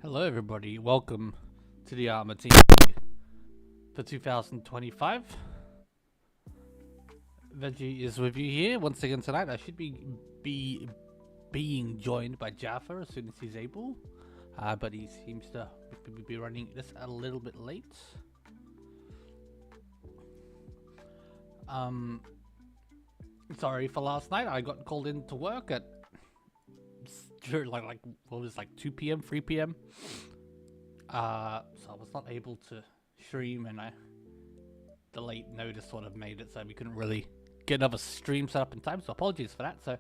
Hello everybody, welcome to the ARMA team for 2025. Veggie is with you here once again tonight. I should be being joined by Jaffa as soon as he's able, but he seems to be running this a little bit late. Sorry for last night. I got called in to work at like what was it, like 2 p.m, 3 p.m. So I was not able to stream, and the late notice sort of made it so we couldn't really get another stream set up in time. So apologies for that. So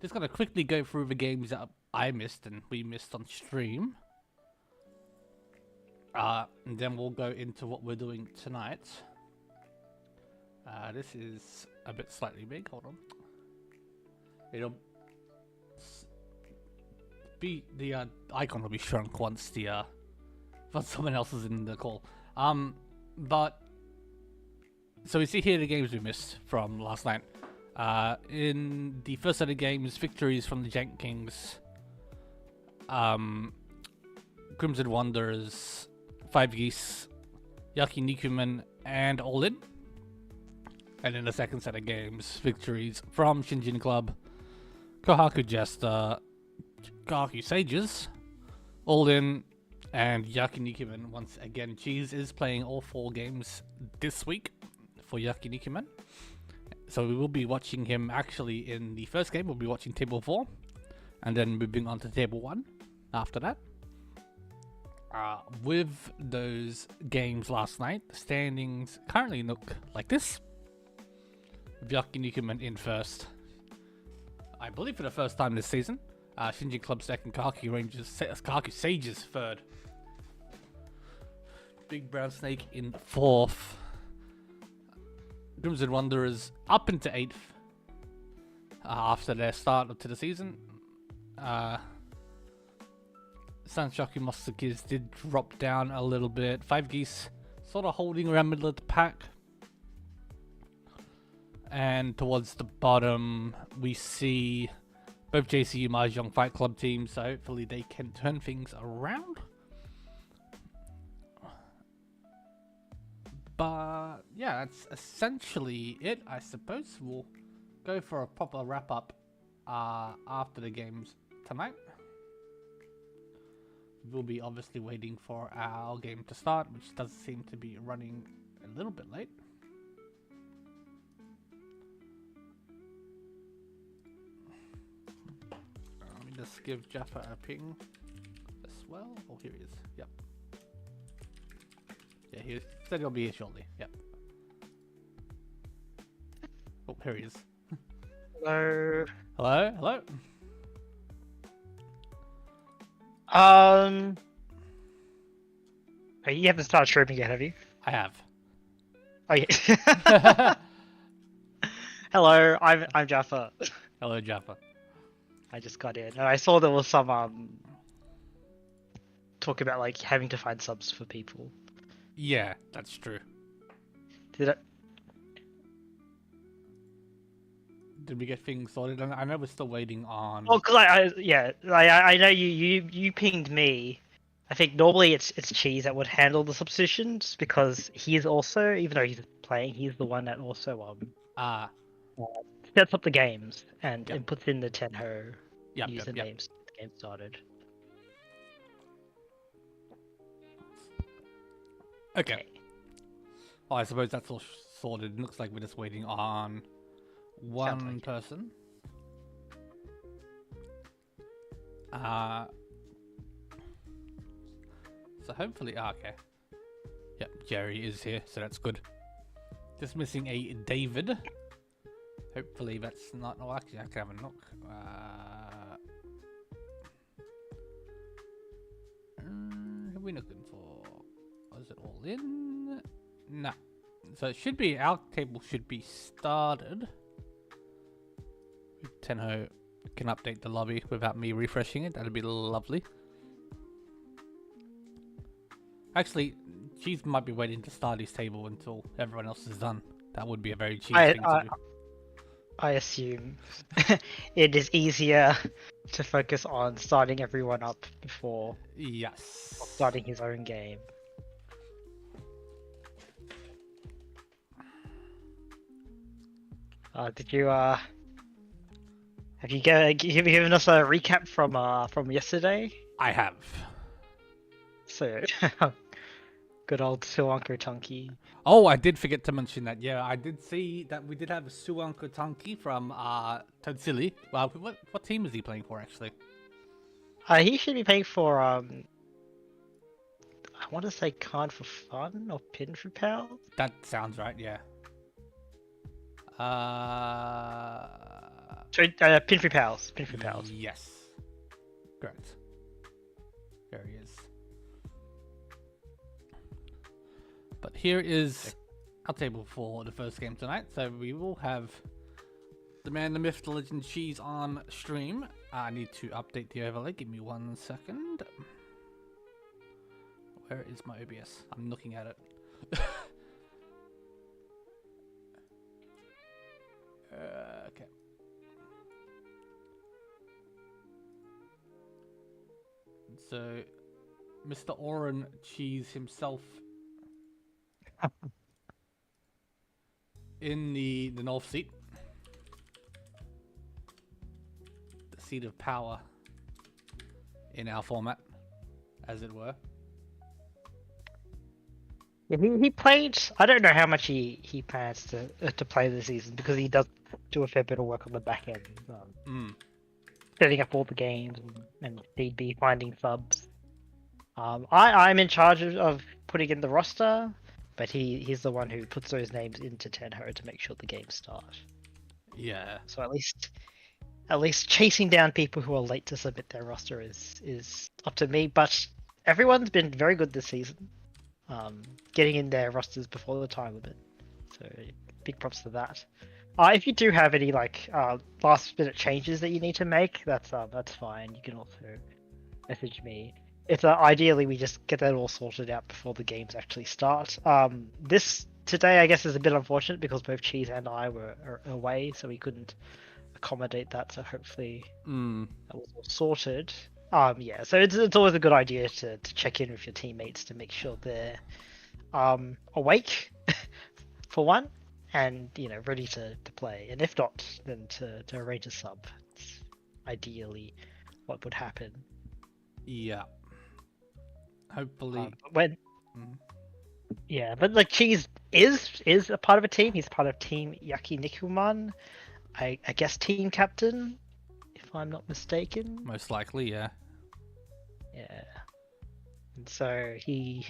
just gonna quickly go through the games that I missed and we missed on stream. And then we'll go into what we're doing tonight. This is a bit slightly big. Hold on. It'll be the icon will be shrunk once someone else is in the call. But so we see here the games we missed from last night. In the first set of games, victories from the Jank Kings, Crimson Wanderers, Five Geese, Yakinikuman, and All In. And in the second set of games, victories from Shinjin Club, Kohaku Jester, Kohaku Sages, All In, and Yakinikuman. Once again, Cheese is playing all 4 games this week for Yakinikuman. So we will be watching him actually in the first game. We'll be watching Table 4, and then moving on to Table 1 after that. With those games last night, the standings currently look like this. Yakinikuman in first, I believe for the first time this season. Shinjin Club second, Kohaku Sages third. Big Brown Snake in fourth. Crimson Wanderers up into 8th after their start to the season. Sanshoku Monster Kids did drop down a little bit. Five Geese sort of holding around middle of the pack. And towards the bottom, we see both JCU Mahjong Fight Club teams, so hopefully they can turn things around. But yeah, that's essentially it, I suppose. We'll go for a proper wrap-up after the games tonight. We'll be obviously waiting for our game to start, which does seem to be running a little bit late. Let's give Jaffa a ping as well. Oh, here he is. Yep. Yeah, he said he'll be here shortly. Yep. Oh, here he is. Hello. Hello? You haven't started streaming yet, have you? I have. Oh yeah. Hello, I'm Jaffa. Hello, Jaffa. I just got in. I saw there was some talk about like having to find subs for people. Yeah, that's true. Did we get things sorted? I know we're still waiting on. Well, cause I know you pinged me. I think normally it's Cheese that would handle the substitutions because he's also, even though he's playing, he's the one that also sets up the games and puts in the Tenho usernames to get the game started. Okay. Well, I suppose that's all sorted. It looks like we're just waiting on one person. So hopefully, okay. Yep, Jerry is here, so that's good. Just missing a David. Hopefully that's not. Oh, actually, I can have a knock. Who are we looking for? Was it All In? No. So it should be, our table should be started. Tenho can update the lobby without me refreshing it. That'd be lovely. Actually, Cheese might be waiting to start his table until everyone else is done. That would be a very cheese thing to do. I assume it is easier to focus on starting everyone up before Yes. starting his own game. Did you have you given us a recap from yesterday? I have. So good old Suanko Tunky. Oh, I did forget to mention that. Yeah, I did see that we did have Suanko Tanki from Todsili. Well, what team is he playing for actually? He should be paying for I want to say Card for Fun or Pin for Pals. That sounds right. Yeah. So Pin for Pals. Pin for Pals. Yes. Correct. There he is. But here is our table for the first game tonight. So we will have the man, the myth, the legend, Cheese on stream. I need to update the overlay. Give me 1 second. Where is my OBS? I'm looking at it. Okay. So, Mr. Oren Cheese himself in the North seat. The seat of power in our format, as it were. Yeah, he played. I don't know how much he plans to play this season because he does do a fair bit of work on the back end, setting up all the games and need be finding subs. I'm in charge of putting in the roster, but he's the one who puts those names into Tenho to make sure the games start. Yeah. So at least chasing down people who are late to submit their roster is up to me. But everyone's been very good this season. Getting in their rosters before the time limit. So big props to that. If you do have any last minute changes that you need to make, that's fine. You can also message me. It's ideally we just get that all sorted out before the games actually start. This today I guess is a bit unfortunate because both Cheese and I were away, so we couldn't accommodate that. So hopefully that was all sorted. Yeah, so it's always a good idea to check in with your teammates to make sure they're awake for one, and ready to play. And if not, then to arrange a sub. It's ideally what would happen. Yeah. Hopefully. Yeah, but Cheese is a part of a team. He's part of Team Yakinikuman. I guess team captain, if I'm not mistaken. Most likely, yeah. Yeah. And so he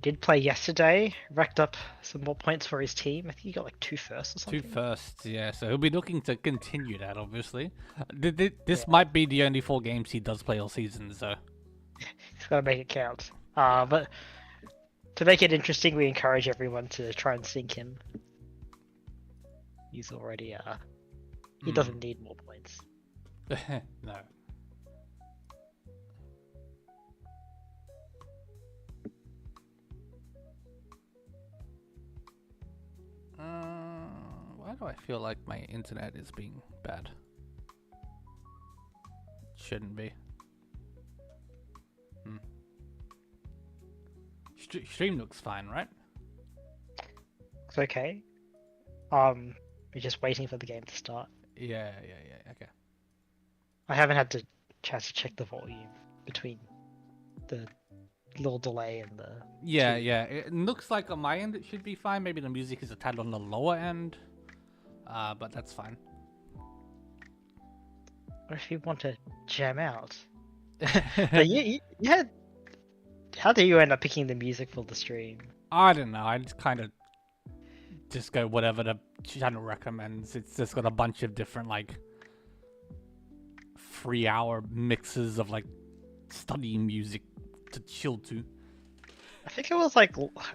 did play yesterday, racked up some more points for his team. I think he got 2 firsts or something. 2 firsts, yeah. So he'll be looking to continue that, obviously. This might be the only 4 games he does play all season, so. He's got to make it count. But to make it interesting, we encourage everyone to try and sync him. He's already he doesn't need more points. No. Why do I feel like my internet is being bad? Shouldn't be. Stream looks fine, right? It's okay. We're just waiting for the game to start. Yeah, okay. I haven't had the chance to check the volume between the little delay and the... Yeah. It looks like on my end it should be fine. Maybe the music is a tad on the lower end. But that's fine. What if you want to jam out? But you had... How do you end up picking the music for the stream? I don't know. I just kind of just go whatever the channel recommends. It's just got a bunch of different 3-hour mixes of study music to chill to. I think it was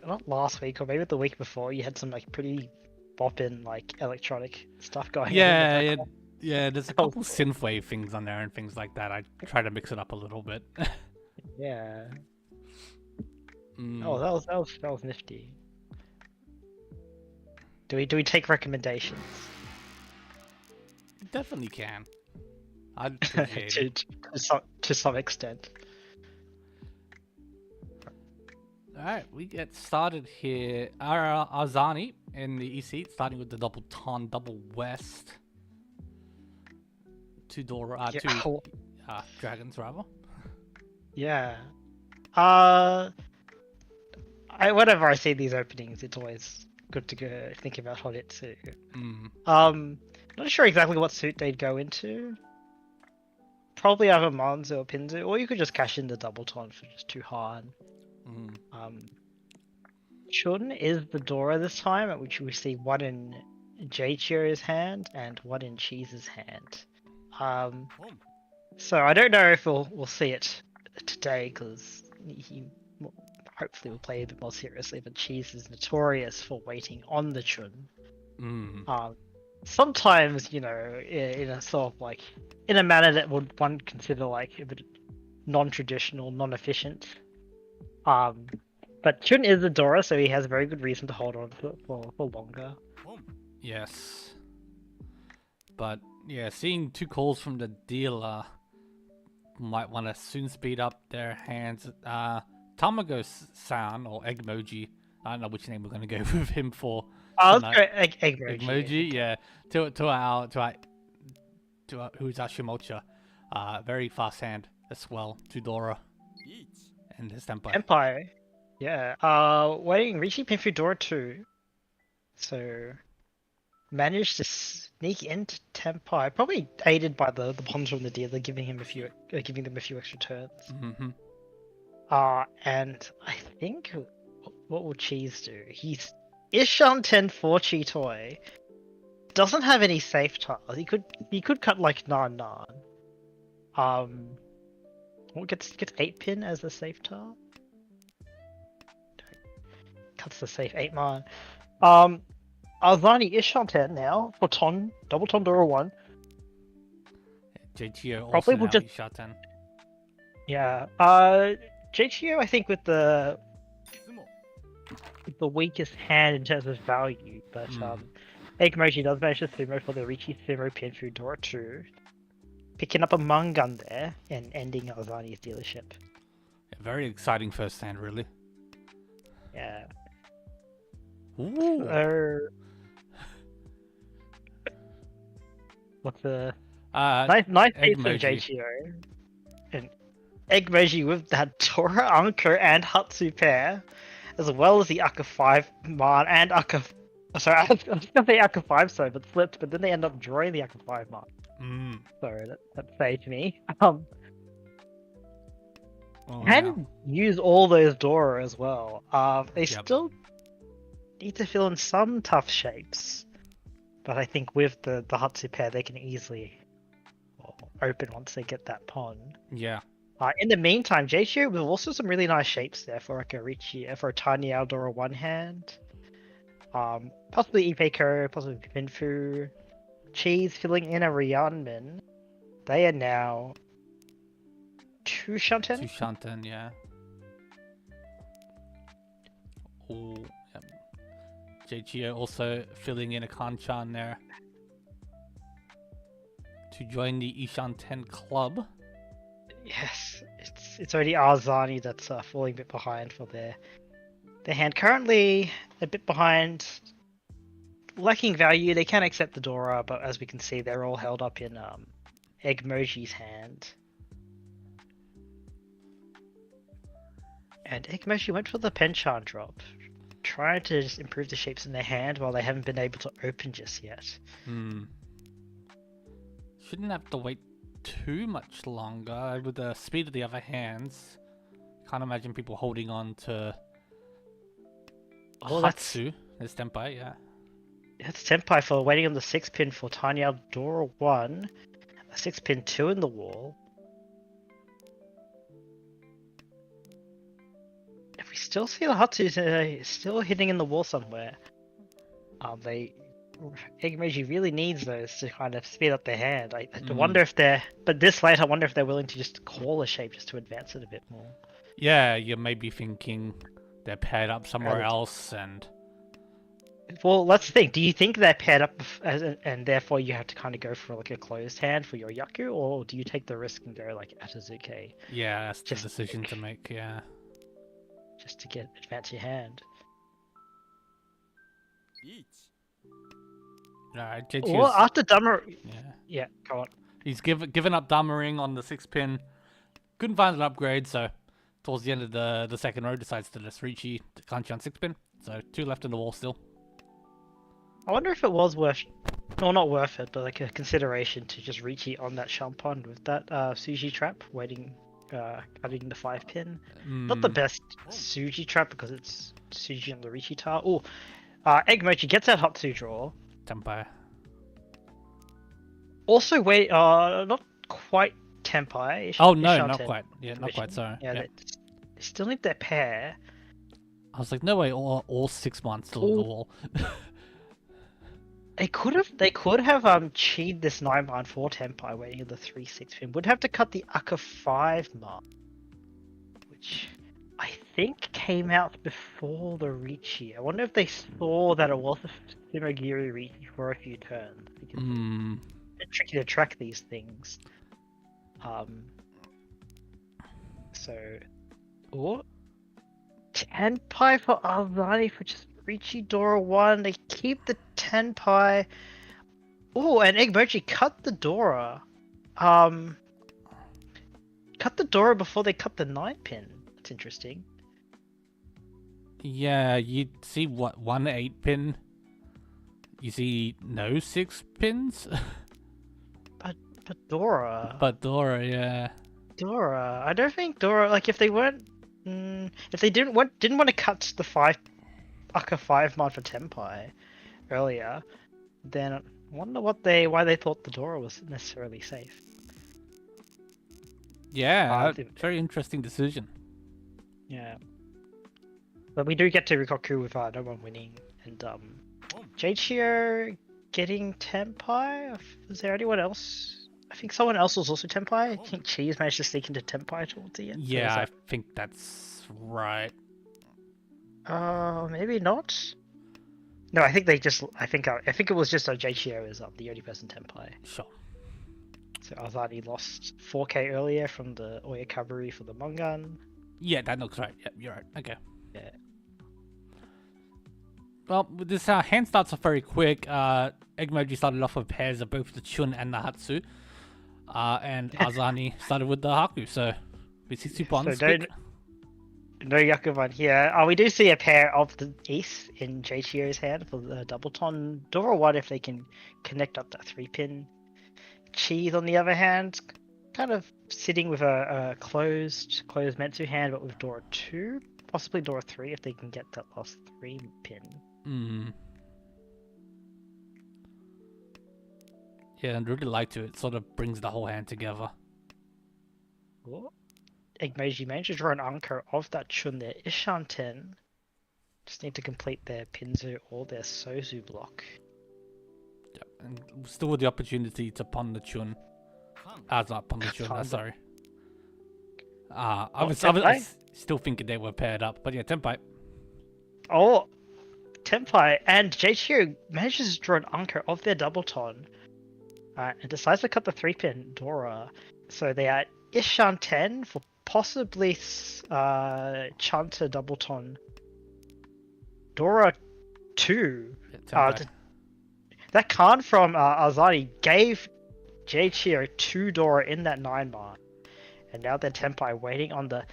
not last week or maybe the week before. You had some pretty bopping electronic stuff going on. Yeah. There's a couple synthwave things on there and things like that. I try to mix it up a little bit. Yeah. Oh, that was nifty. Do we take recommendations? Definitely can. I'd appreciate it. To some extent. Alright, we get started here. Our Arzani in the EC, starting with the double ton, double west. Two dragons, rather. Yeah. Whenever I see these openings, it's always good to go think about Honitsu. Not sure exactly what suit they'd go into. Probably either Manzu or Pinzu, or you could just cash in the double ton for just too hard. Chun is the Dora this time, at which we see one in Jeichio's hand and one in Cheese's hand. So I don't know if we'll see it today, because he hopefully will play a bit more seriously, but Cheese is notorious for waiting on the Chun. Sometimes, in a sort of like, in a manner that would one consider like a bit non-traditional, non-efficient. But Chun is a Dora, so he has a very good reason to hold on for longer. Yes. But yeah, seeing two calls from the dealer might want to soon speed up their hands. Tamago-san, or Eggmoji, I don't know which name we're going to go with him for. Let's go Eggmoji. Yeah. To our who's our Shimocha. Very fast hand as well to Dora. And his Senpai. Empire. Yeah. Waiting, Riichi Pinfu Dora 2. So managed to sneak into Tenpai, probably aided by the bonds from the dealer, giving them a few extra turns. And I think what will Cheese do? He's Ishan 10 for Chitoi. Doesn't have any safe tiles. He could cut like Nan. What gets 8-pin as the safe tile? Cuts the safe 8-man. Arzani Ishan 10 now for Ton, double Ton Dora 1. Jeichio Probably also will now just Ishan 10. Yeah. Jeichio, I think with the weakest hand in terms of value, but Eggmoji does manage to sumo for the Riichi Sumo Pinfu Dora 2, picking up a Mungun there and ending Arzani's dealership. Yeah, very exciting first hand, really. Yeah. Ooh. What's the nice piece of Jeichio. And Eggmoji with that Dora, Anko, and Hatsu pair, as well as the Akka 5 Man and Akka. Sorry, I was gonna say Akka 5 but slipped, but then they end up drawing the Akka 5 Man. Sorry, that's saved me. And use all those Dora as well. They still need to fill in some tough shapes, but I think with the Hatsu pair, they can easily open once they get that pawn. Yeah. In the meantime, Jeichio with also some really nice shapes there for like a Riichi, for a tiny Aldora one hand. Possibly Ipeiko, possibly Pinfu. Cheese filling in a Ryanmin. They are now 2 Shanten? 2 Shanten, yeah. Oh, yep. Jeichio also filling in a Kanchan there to join the Ishan 10 club. Yes, it's already Arzani that's falling a bit behind for their hand. Currently a bit behind, lacking value. They can accept the Dora, but as we can see, they're all held up in Eggmoji's hand. And Eggmoji went for the Penchan drop, trying to just improve the shapes in their hand while they haven't been able to open just yet. Shouldn't have to wait too much longer with the speed of the other hands. Can't imagine people holding on to Hatsu as Tenpai, yeah. That's Tenpai for waiting on the 6-pin for Tiny Aldora 1, a 6-pin 2 in the wall. If we still see the Hatsu still hitting in the wall somewhere, Eggmoji really needs those to kind of speed up their hand. I wonder if but this late, I wonder if they're willing to just call a shape just to advance it a bit more. Yeah, you may be thinking they're paired up somewhere else, and Well, let's think. Do you think they're paired up, and therefore you have to kind of go for like a closed hand for your Yaku, or do you take the risk and go like Atazuke Yeah, that's the just decision to make. Yeah. just to get advance your hand? Alright, Or JT's. after Dummer, Yeah. yeah, go on. He's given up Dammering on the 6-pin. Couldn't find an upgrade, so towards the end of the second row, decides to just Riichi to Hanchans 6-pin. So 2 left in the wall still. I wonder if it was worth, well, not worth it, but like a consideration to just Riichi on that Champon with that Suji trap, waiting, cutting the 5-pin. Not the best Suji trap because it's Suji on the Riichi tile. Oh, Egg Mochi gets that Hatsu draw. Tempai. Also, wait, not quite Tempai. Oh no, not quite. Yeah, not quite. Sorry. Yeah, Yeah. they still need their pair. I was like, no way, all 6 months still in the wall. They could have cheated this 9-man 4 Tempai waiting at the 3-6 pin. Would have to cut the Aka 5 mark, which I think came out before the Riichi. I wonder if they saw that it was a Shimagiri Riichi for a few turns. Because it's tricky to track these things. So, or Tenpai for Alzani for just Riichi Dora 1. They keep the Tenpai. Oh, and Egg Mochi cut the Dora. Cut the Dora before they cut the 9-pin. That's interesting. Yeah, you see what, 1 8-pin? You see no 6 pins? But Dora. But Dora, yeah. Dora. I don't think Dora, like if they weren't, if they didn't want to cut the Aka 5 mod for Tenpai earlier, then I wonder why they thought the Dora was necessarily safe. Yeah, very interesting decision. Yeah. But we do get to Rikoku with no one winning, and Jeichio getting Tenpai. Was there anyone else? I think someone else was also Tenpai. I think Cheese managed to sneak into Tenpai towards the end. Yeah, I think that's right. Maybe not. No, I think they just. I think it was just Jeichio is the only person Tenpai. Sure. So Azadi lost 4k earlier from the Oyakaburi for the Mongan. Yeah, that looks right. Yeah, you're right. Okay. Yeah. Well, this hand starts off very quick. Egmoji started off with pairs of both the Chun and the Hatsu. And Azani started with the Haku, so we see 2 bonds. So no Yakuban here. We do see a pair of the Ace in Jeichio's hand for the Doubleton. Dora 1 if they can connect up that 3-pin. Cheese on the other hand, kind of sitting with a closed Metsu hand, but with Dora 2, possibly Dora 3 if they can get that last 3-pin. Yeah, I'd really like to. It sort of brings the whole hand together. Egmeiji managed to draw an anchor of that Chun there. Ishan 10. Just need to complete their Pinzu or their Sozu block. Yep, and still with the opportunity to pun the Chun. Not pun the Chun, sorry. I was still thinking they were paired up, but yeah, Tenpai. Oh, Tenpai and Jeichio manages to draw an anchor of their Doubleton. And decides to cut the 3-pin Dora. So they are Ishan 10 for possibly Chanta Doubleton. Dora 2. That card from Azadi gave Jeichio 2 Dora in that 9-man. And now they're Tenpai waiting on the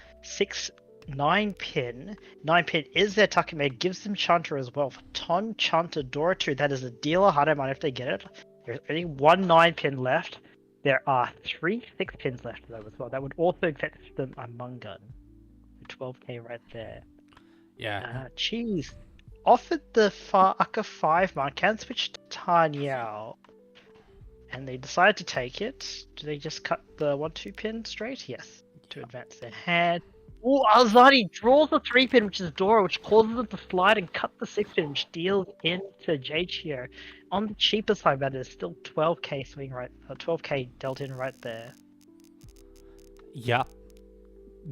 9-pin. 9-pin is their Takame, gives them Chanta as well. For Ton Chanta Dora 2, that is a dealer Haruman if they get it. There's only 1 9-pin left. There are 3 6-pins left though as well. That would also fetch them a Mungan. 12k right there. Yeah. Cheese offered the Aka 5 man, can switch to Tanyao. And they decide to take it. Do they just cut the 1-2 pin straight? Yes. To advance their hand. Oh, Alzani draws the 3-pin, which is Dora, which causes them to slide and cut the 6-pin, which deals into Jeichio. On the cheaper side, that is still 12k swing right, 12k dealt in right there. Yeah.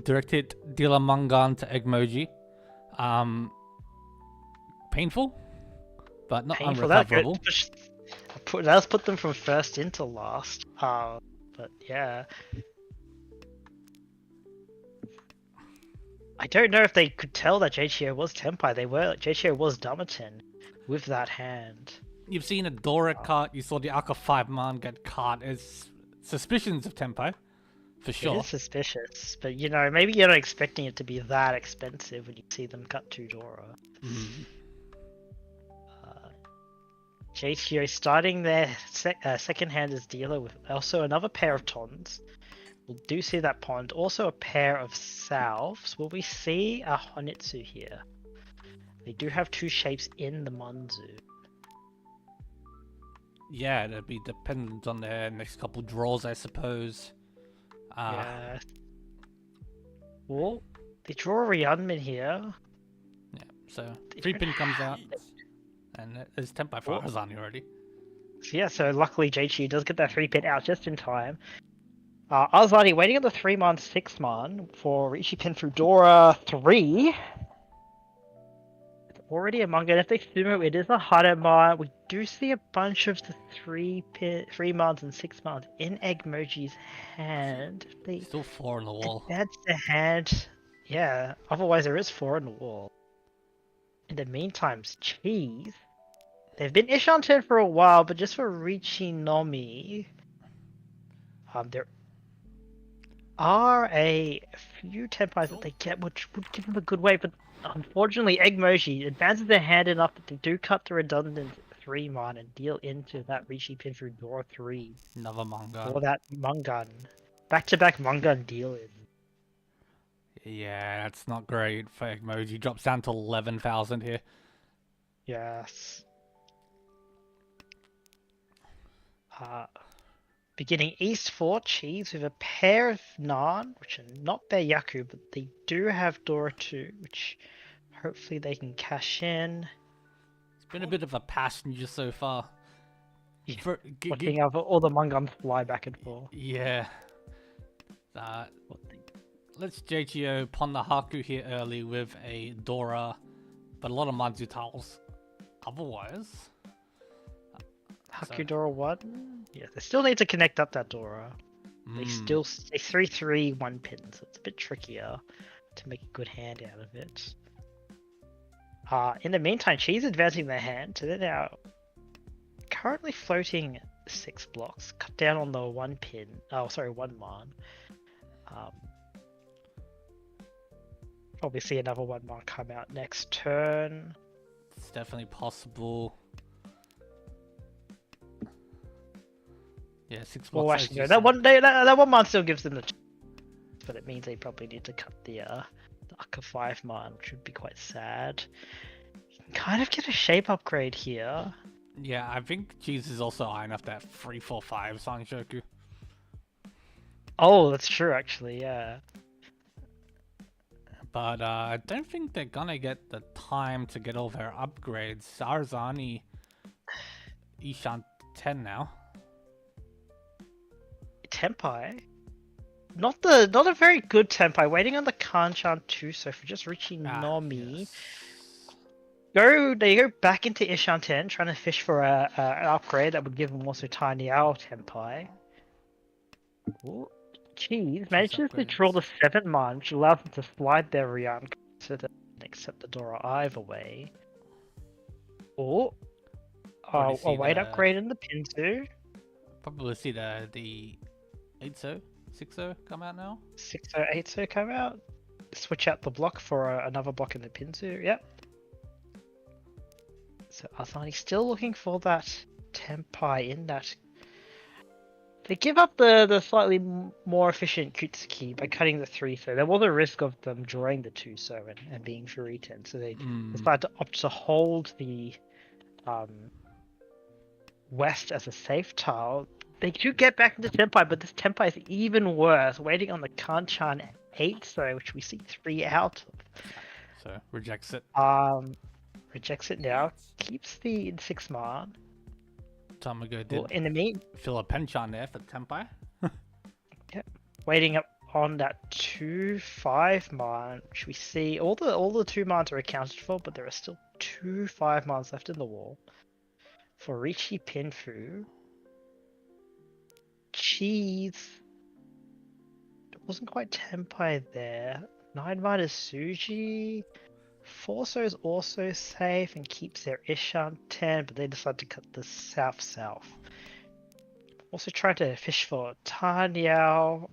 Directed dealer Mangan to Egmoji. Painful? but not Painful. That good. unrecoverable. Let's put them from first into last. But yeah. I don't know if they could tell that JTO was Tenpai. JTO was Damaten with that hand. You've seen a Dora cart, you saw the Aka 5 man get caught as suspicions of Tenpai, for sure. It is suspicious, but you know, maybe you're not expecting it to be that expensive when you see them cut 2 Dora. JTO starting their second hand as dealer with also another pair of Tons. We do see that pond. Also a pair of salves. Will we see a Honitsu here? They do have 2 shapes in the Monzu. Yeah, it'll be dependent on their next couple draws, I suppose. Yeah. Well, they draw a Ryunmin here. Yeah, so 3-pin comes out. And there's Tenpai for Arzani already. Yeah, so luckily JTO does get that 3-pin out just in time. Arzani waiting on the 3-man, 6-man for Riichi pin through Dora 3. It's already a manga. If they sumo, it is a Harema. We do see a bunch of the 3-mans and 6-mans in Egmoji's hand. Still 4 on the wall. That's the hand. Yeah, otherwise there is 4 on the wall. In the meantime, Cheese. They've been Ishanten for a while, but just for Riichi Nomi. There are a few Tenpais that they get, which would give them a good weight, but unfortunately, Egmoji advances their hand enough that they do cut the redundant 3-man and deal into that Riichi pin through Dora 3. Another manga. Or that Mungun. Back-to-back Mungun deal in. Yeah, that's not great for Egmoji. Drops down to 11,000 here. Yes. Beginning East 4 Cheese with a pair of Nan, which are not their Yaku, but they do have Dora 2, which hopefully they can cash in. It's been a bit of a passenger so far. Looking over all the Mungums fly back and forth. Yeah. Let's JTO pawn the Haku here early with a Dora, but a lot of Manzu tiles. Otherwise... Haku Dora 1? Yeah, they still need to connect up that Dora. They 3-3 1 pin, so it's a bit trickier to make a good hand out of it. In the meantime, Cheese advancing their hand, so they're now currently floating 6 blocks, cut down on the 1 pin. Oh, sorry, 1 man. Probably see another 1 man come out next turn. It's definitely possible. Yeah, 6 blocks. Well, actually, no, that 1 man still gives them the chance, but it means they probably need to cut the Aka 5 man, which would be quite sad. You can kind of get a shape upgrade here. Yeah, I think Cheese is also eyeing up that 3-4-5 Sanshoku. Oh, that's true, actually, yeah. But I don't think they're gonna get the time to get all their upgrades. Arzani, Ishan 10 now. Tenpai? Not a very good Tenpai. Waiting on the Kanchan too, so for just Riichi Nomi. Yes. They go back into Ishanten, trying to fish for an upgrade that would give them also Tiny Owl Tenpai. Ooh. Cheese manages to draw the 7-man, which allows them to slide their Ryan so that they accept the Dora either way. Or a weight upgrade in the Pinzu. Probably see the 8-0, 6-0 come out now. 6-0, 8-0 come out. Switch out the block for another block in the Pinzu. Yep. So Arzani still looking for that Tenpai in that. They give up the slightly more efficient Kutsuki by cutting the 3, so there was a risk of them drawing the 2 so and being Furiten, so they decided to opt to hold the west as a safe tile. They do get back into Tenpai, but this Tenpai is even worse, waiting on the Kanchan 8 so which we see 3 out of. So rejects it. Rejects it now, keeps the 6-man. Time ago did in the mean fill a Penchan there for Tenpai. Yeah. Waiting up on that 2-5 man, which we see all the 2 mans are accounted for, but there are still 2-5 mans left in the wall. For Riichi Pinfu, Cheese wasn't quite Tenpai there. 9-man is Suji. Forso is also safe and keeps their Ishan 10, but they decide to cut the south. Also trying to fish for Tanyao.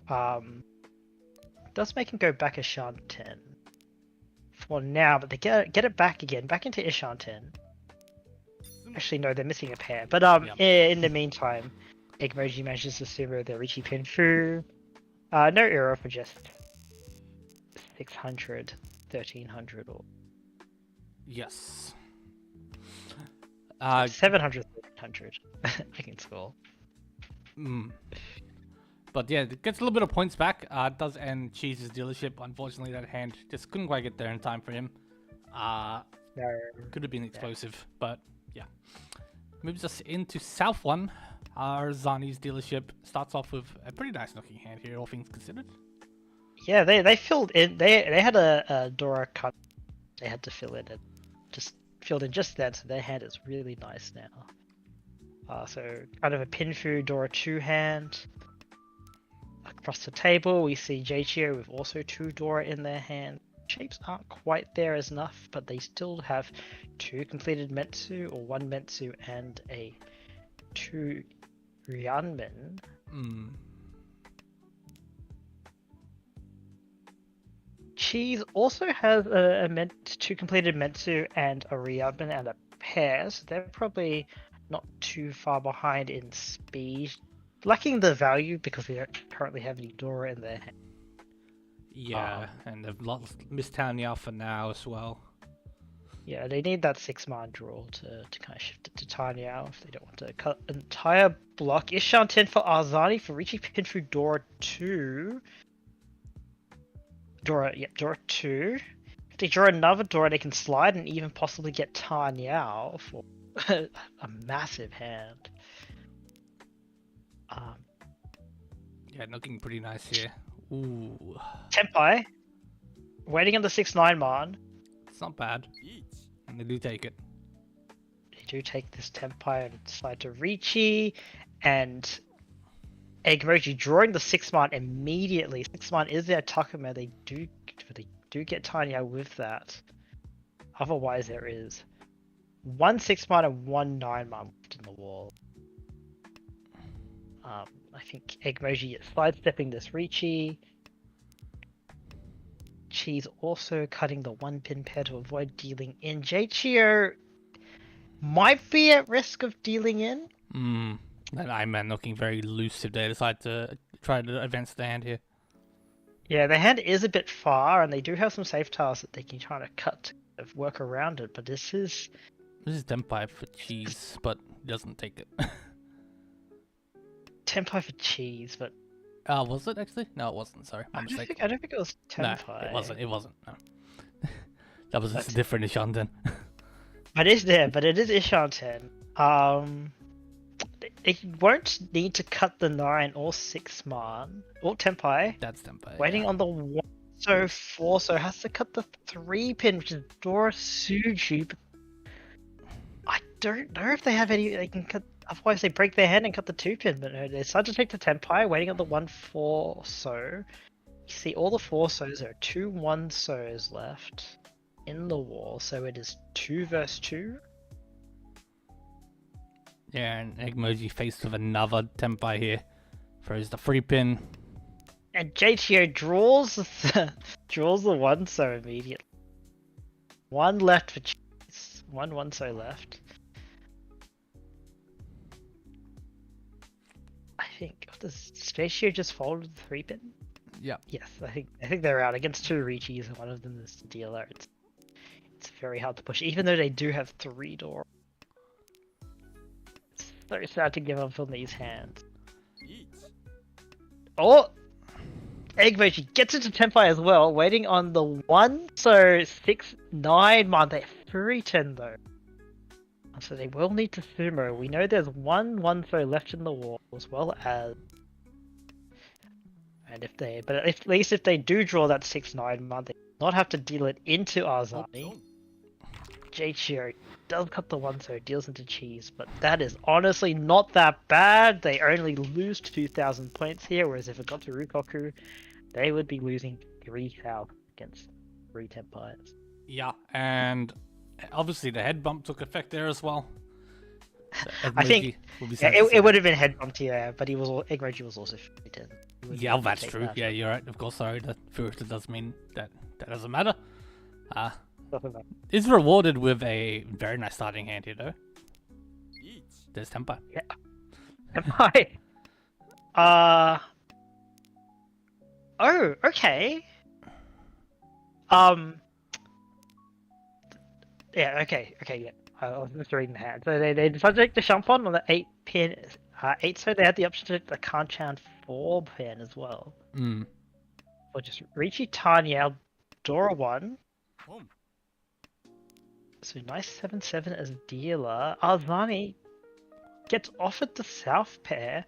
Does make him go back Ishan 10 for now, but they get it back again, back into Ishan 10. Actually, no, they're missing a pair. But in the meantime, Egmoji manages to sumo their Riichi Pinfu. No error for just 600, 1300, or Yes. 700, 1300. I can score. But yeah, it gets a little bit of points back. It does end Cheese's dealership. Unfortunately, that hand just couldn't quite get there in time for him. No. Could have been explosive, but yeah. Moves us into South 1. Our Zani's dealership starts off with a pretty nice looking hand here, all things considered. Yeah, they filled in. They had a Dora cut. They had to fill in and just filled in just then, so their hand is really nice now. So kind of a Pinfu Dora 2 hand. Across the table, we see Jeichio with also 2 Dora in their hand. Shapes aren't quite there as enough, but they still have 2 completed Metsu, or 1 Metsu and a 2 Ryanmen. Cheese also has a 2 completed Metsu and a Ryanmen and a pair, so they're probably not too far behind in speed. Lacking the value because they don't currently have any Dora in their hand. Yeah, and they've lost Miss Tanya for now as well. Yeah, they need that 6-man draw to kind of shift it to Tanya if they don't want to cut an entire block. Ishan 10 for Arzani for Riichi Pinfu Dora 2. Dora 2. If they draw another Dora, they can slide and even possibly get Tanya for a massive hand. Yeah, looking pretty nice here. Ooh. Tenpai, waiting on the 6-9 man. It's not bad. And they do take it. They do take this Tenpai and slide to Riichi, and Egmoji drawing the 6-man immediately. 6-man is their Takuma. They do get Tanya with that. Otherwise, there is 1 6-man and 1 9-man left in the wall. I think Egmoji is sidestepping this Riichi. Cheese also cutting the 1-pin pair to avoid dealing in. Jeichio might be at risk of dealing in. And Iman looking very loose if they decide to try to advance the hand here. Yeah, the hand is a bit far, and they do have some safe tiles that they can try to cut to work around it, but this is Tenpai for Cheese, but he doesn't take it. Tenpai for Cheese, but was it actually? No, it wasn't. Sorry, my mistake. I don't think it was Tenpai. No, it wasn't. It wasn't. No, that was a different Ishan then. But it is Ishan 10. It won't need to cut the 9 or 6-man or Tenpai. That's Tenpai. Waiting on the 1, so 4, so has to cut the 3-pin, which is Dora Suji. But I don't know if they have any. They can cut. Otherwise, they break their hand and cut the 2-pin. But no, they decide to take the Tenpai, waiting on the 1-4. So you see, all the 4-sos there are 2 1-sos left in the wall. So it is 2 versus 2. Yeah, and Egmoji faced with another Tenpai here. Throws the 3-pin. And Jeichio draws the 1-so immediately. 1 left for Cheese. 1 1-so left. I think does Jeichio just fold the 3-pin? Yeah. Yes, I think they're out against 2 Riichis, and one of them is the dealer. It's very hard to push, even though they do have 3 Dora. It's so sad to give up on these hands. Oh! Egmoji gets into Tenpai as well, waiting on the 1, so 6, 9 man. They're 3-10 though. So they will need to sumo. We know there's 1 1-so left in the wall, as well as And at least if they do draw that 6/9 mon, they will not have to deal it into Arzani. Jeichiro does cut the one, so it deals into cheese, but that is honestly not that bad. They only lose 2,000 points here, whereas if it got to Rukoku, they would be losing 3,000 against 3 Tempires. Yeah, and obviously the head bump took effect there as well. So I think it would have been head bumped here, but Egmoji was also 10. Yeah, that's true. Yeah, you're right. Of course, sorry. That first does mean that doesn't matter. Is rewarded with a very nice starting hand here, though. There's Tempai. Yeah. Tempai. Oh, okay. Yeah. Okay. Yeah. I was just reading the hand. So they decided to jump on the 8 pin. 8. So they had the option to take the Kanchan 4 pin as well. Or just Riichi, Tanya, Dora 1. So nice 7/7 as dealer. Arzani gets offered the south pair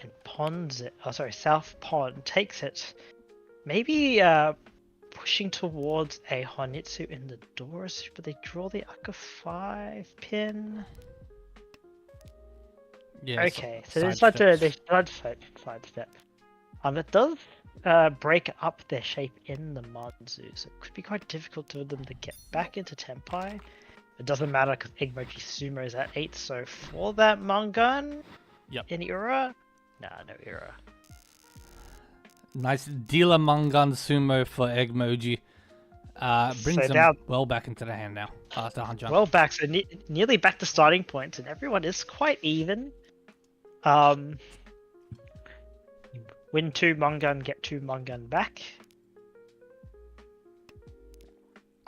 and pawns it. Oh, sorry, south pawn takes it. Maybe pushing towards a Honitsu in the doors, but they draw the Aka 5 pin. Yeah. Okay, so they decide to sidestep. It does break up their shape in the Manzu, so it could be quite difficult for them to get back into Tempai. It doesn't matter because Egmoji Sumo is at 8, so for that Mangun, in Ura? Nah, no Ura. Nice dealer Mangun Sumo for Egmoji. Brings them well back into the hand now. After Hanchans. Well back, so nearly back to starting points, and everyone is quite even. Win 2 Mangun, get 2 Mangun back.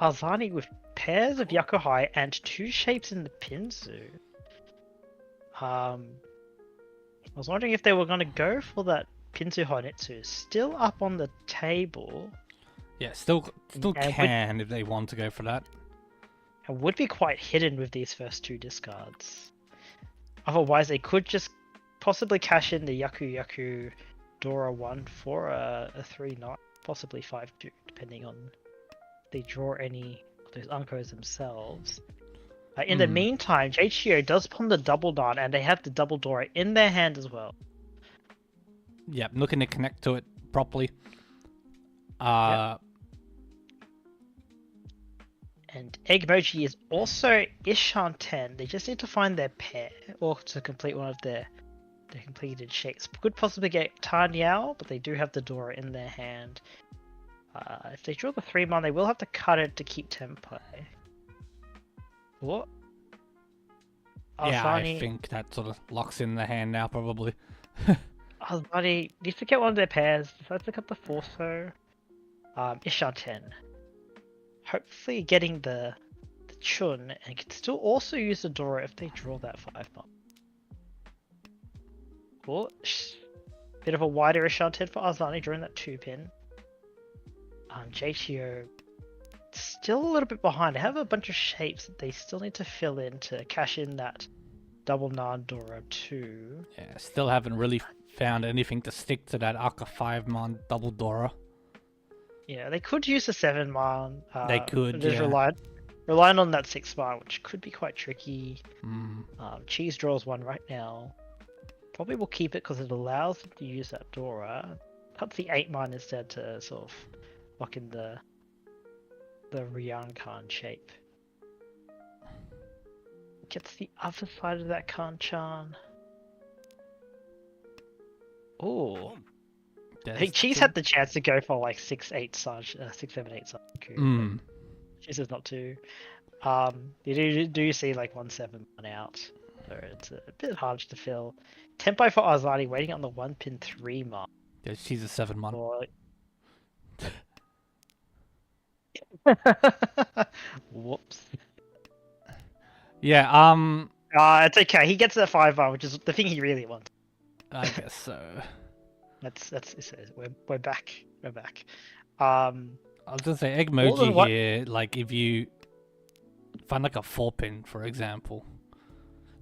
Arzani with pairs of Yakuhai and 2 shapes in the Pinzu. I was wondering if they were going to go for that Pinzu Honitsu. Still up on the table. Yeah, still can if they want to go for that. It would be quite hidden with these first 2 discards. Otherwise, they could just possibly cash in the Yaku Dora 1 for a 3/9, possibly 5/2, depending on if they draw any of those Unkos themselves. In the meantime, Jeichiro does pawn the double Don, and they have the double Dora in their hand as well. Yeah, looking to connect to it properly. Yep. And Egmoji is also Ishan 10. They just need to find their pair, or to complete one of their completed shapes. Could possibly get Tanyao, but they do have the Dora in their hand. If they draw the 3-mon, they will have to cut it to keep Tempai. What? Yeah, I think that sort of locks in the hand now, probably. Arzani needs to get one of their pairs. Decides to cut the Forso. Ishan 10. Hopefully getting the Chun, and can still also use the Dora if they draw that 5-mon. Cool. Bit of a wider Ishan 10 for Arzani drawing that 2-pin. Jeichiro still a little bit behind. They have a bunch of shapes that they still need to fill in to cash in that double Nan Dora 2. Yeah, still haven't really found anything to stick to that Aka 5-mon double Dora. Yeah, they could use the 7-mon. They could, just yeah. Relying on that 6-mon, which could be quite tricky. Cheese draws 1 right now. Probably will keep it because it allows them to use that Dora. Cuts the 8-mon instead to sort of lock in the Ryan-Khan shape. Gets the other side of that Kanchan. Oh. I think Cheese had the chance to go for like 6/8 Sanj, 6/7/8 Sanju. Cheese is not too. You do see like 1/7 out, so it's a bit hard to fill. Tempai for Arzani waiting on the 1-pin 3-mon. Yeah, she's a 7-mon. Whoops. Yeah. It's okay. He gets that 5-mon, which is the thing he really wants. I guess so. We're back. We're back. I was gonna say Egmoji here. Like if you find like a 4-pin, for example,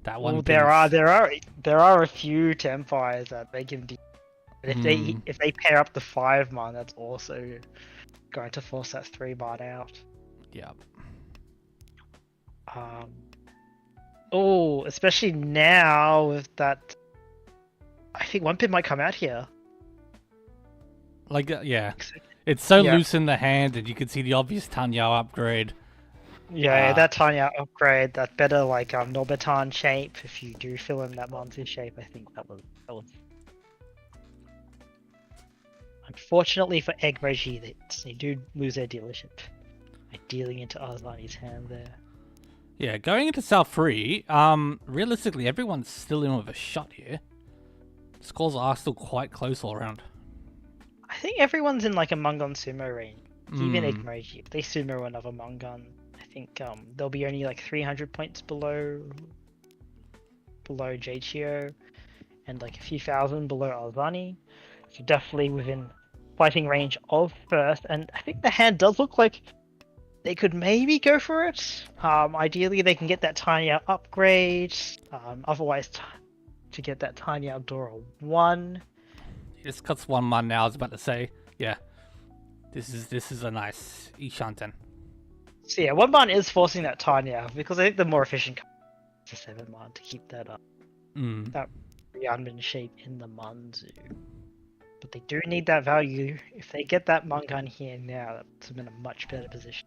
that one. Well, there are a few Tempires that they can And if they pair up the 5-man, that's also going to force that 3-man out. Yeah. Oh, especially now with that. I think 1 pin might come out here. Like, yeah. It's so Yeah. loose in the hand, and you can see the obvious Tanyao upgrade. Yeah, that Tanya upgrade, that better like Norbitan shape. If you do fill in that Monzu shape, I think that was. Unfortunately for Egg Reggie, they do lose their dealership. Like dealing into Arzani's hand there. Yeah, going into South 3, realistically, everyone's still in with a shot here. Scores are still quite close all around. I think everyone's in like a Mungon sumo range. Even Egg Reggie, if they sumo another Mungon, I think they'll be only like 300 points below Jeichio, and like a few thousand below Arzani. So definitely within fighting range of first, and I think the hand does look like they could maybe go for it. Ideally, they can get that tiny upgrade. Otherwise, to get that tiny outdoor 1. This cuts 1 man now. I was about to say, yeah, this is a nice Ishanten. So yeah, 1 man is forcing that tiny out because I think the more efficient is a 7 man to keep that that Yanmin shape in the Manzu. But they do need that value. If they get that Mungan here now, that puts them in a much better position.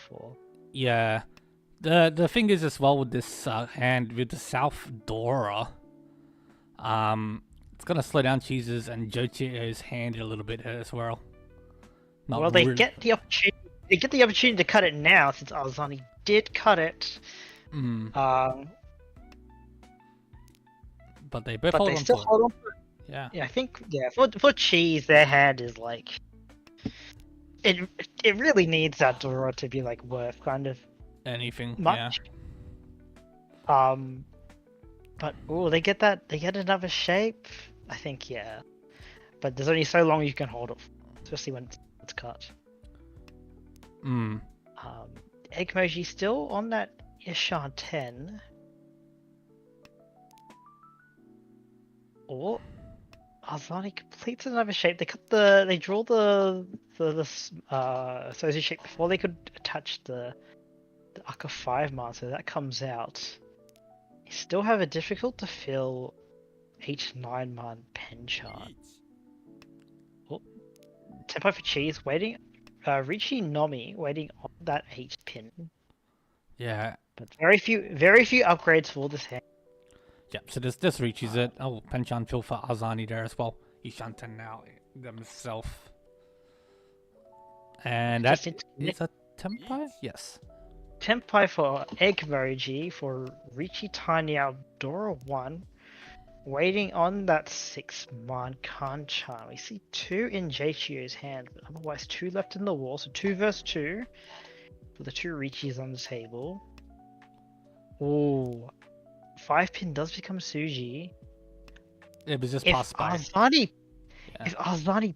For. Yeah, the thing is as well with this hand with the South Dora, it's gonna slow down Cheese's and Jochio's hand a little bit as well. Well, they get the opportunity. They get the opportunity to cut it now since Arzani did cut it. But they both hold on still to hold on. Yeah. Yeah, I think for Cheese, their hand is like. It really needs that Dora to be like worth kind of anything much. Yeah. But they get another shape. I think but there's only so long you can hold it, especially when it's cut. Egg Emoji still on that Ishan 10. Oh. Arzani completes another shape. They draw the Sozi shape before they could attach the Aka 5-man, so that comes out. You still have a difficult to fill H9-man pen chart. Oh, tempo for Cheese waiting. Riichi Nomi waiting on that H pin. Yeah. But very few upgrades for this hand. Yep, so this reaches it. Oh, Penchan fill for Arzani there as well. Ishanten now themselves. And that is a Tempai? Yes. Tempai for Egg Emoji for Riichi Tiny Dora 1. Waiting on that 6-man Kanchan. We see 2 in Jeichio's hand, but otherwise 2 left in the wall. So 2 versus 2 for the 2 Riichis on the table. Ooh. 5-pin does become Suji. It was just passed by. If Arzani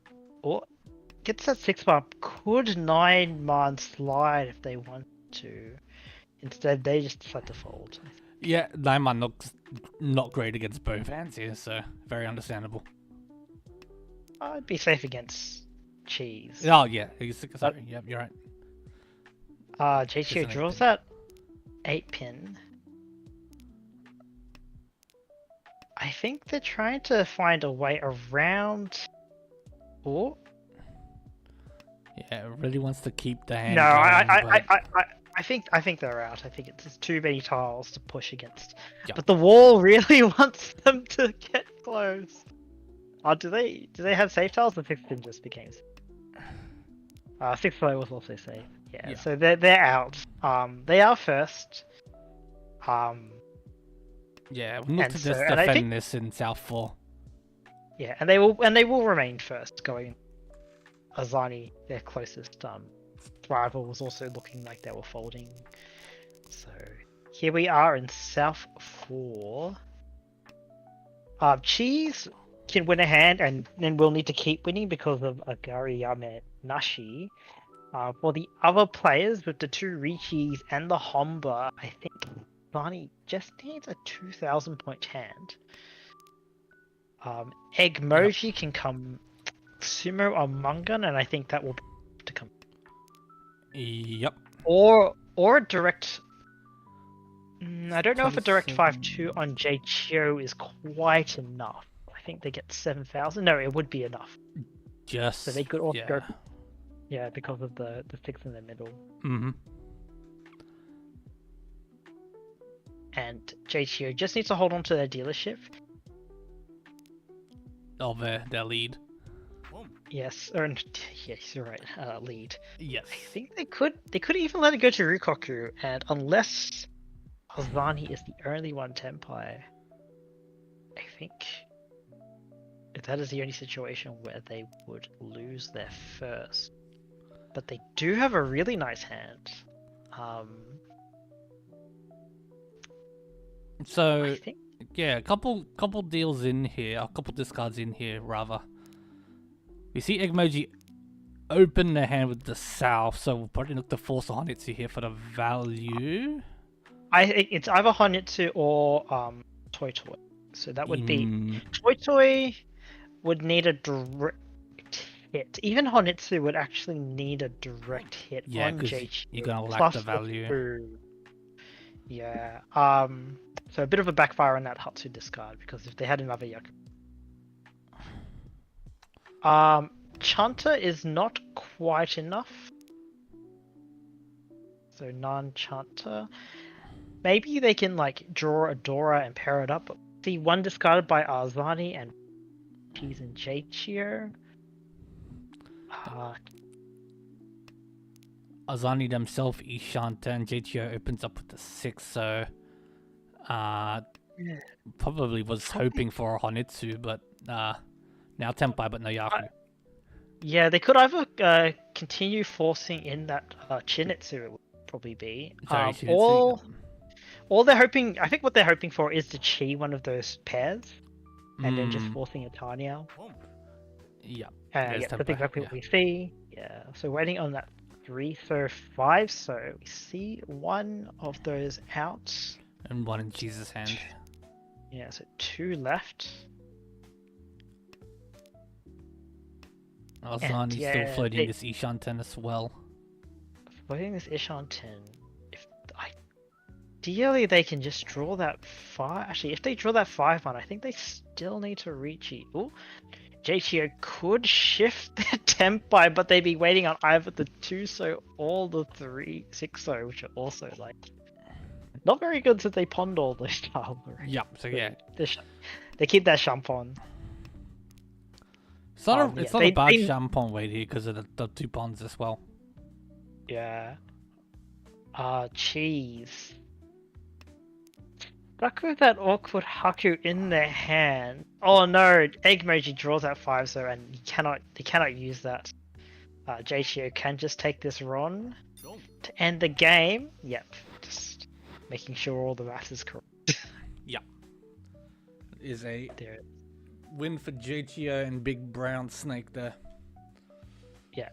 gets that 6-man, could 9-man slide if they want to. Instead, they just decide to fold. Yeah, 9-man looks not great against both hands here, so very understandable. I'd be safe against Cheese. Oh, yeah. Sorry, yep, you're right. Jeichio draws that 8-pin. I think they're trying to find a way around. Oh. Yeah, it really wants to keep the hand. No, going, I think they're out. I think it's too many tiles to push against. Yep. But the wall really wants them to get close. Do they have safe tiles? The 6-pin just became. 6 was also safe. Yeah, so they're out. They are first. Yeah, we'll look to just defend this in South 4. Yeah, and they will remain first, going. Arzani, their closest rival, was also looking like they were folding. So here we are in South 4. Cheese can win a hand, and then we'll need to keep winning because of Agari Yame Nashi. For the other players with the 2 Riichis and the Homba, I think Barney just needs a 2,000 point hand. Eggmoji can come Sumo or Mungan, and I think that will be to come. Yep. Or a direct. I don't know if a direct 27. 5-2 on JCHO is quite enough. I think they get 7,000. No, it would be enough. Just So they could also yeah. go. Yeah, because of the 6 in the middle. Mm-hmm. And JCHO just needs to hold on to their dealership. Oh, their lead. Yes, or yes, you're right. Lead. Yes. I think they could even let it go to Rikoku, and unless Ozani is the only one Tenpai, I think that is the only situation where they would lose their first. But they do have a really nice hand. So I think yeah, a couple deals in here, a couple discards in here rather. We see Eggmoji open their hand with the south, so we'll probably look to force a Honitsu here for the value. I think it's either Honitsu or Toy Toy. So that would be Toy Toy would need a direct hit. Even Honitsu would actually need a direct hit on JH. You're gonna lack the value. Yeah. So a bit of a backfire on that Hatsu discard, because if they had another Yaku. Chanta is not quite enough. So non-Chanta. Maybe they can like draw a Dora and pair it up. But see, one discarded by Arzani and Cheese and Jaichio. Azani themselves, Ishanta, and JTO opens up with the 6, so probably was hoping for a Honitsu, but now Tenpai, but no Yaku. Yeah, they could either continue forcing in that Chinitsu, it would probably be. Or they're hoping, I think what they're hoping for is to chi one of those pairs, and then just forcing a Tanyao. Yeah. Yeah, that's exactly what we see. Yeah, so waiting on that 3, so 5, so we see one of those out. And one in Jesus' hand. Yeah, so 2 left. Azani's still floating this Ishanten as well. Floating this Ishanten. Ideally, they can just draw that 5. Actually, if they draw that 5 one, I think they still need to Riichi. Ooh. JTO could shift their Tenpai, but they'd be waiting on either the 2-so or the 3-6-so, which are also like not very good since they pond all those tiles already. Yeah, so yeah. They keep that Shampon. It's not a bad Shampon wait here because of the 2 ponds as well. Yeah. Cheese. Stuck with that awkward Haku in their hand. Oh no, Eggmoji draws that 5-so and they cannot use that. JCO can just take this Ron to end the game. Yep, just making sure all the math is correct. Yeah. Is a win for JTO and Big Brown Snake there. Yeah.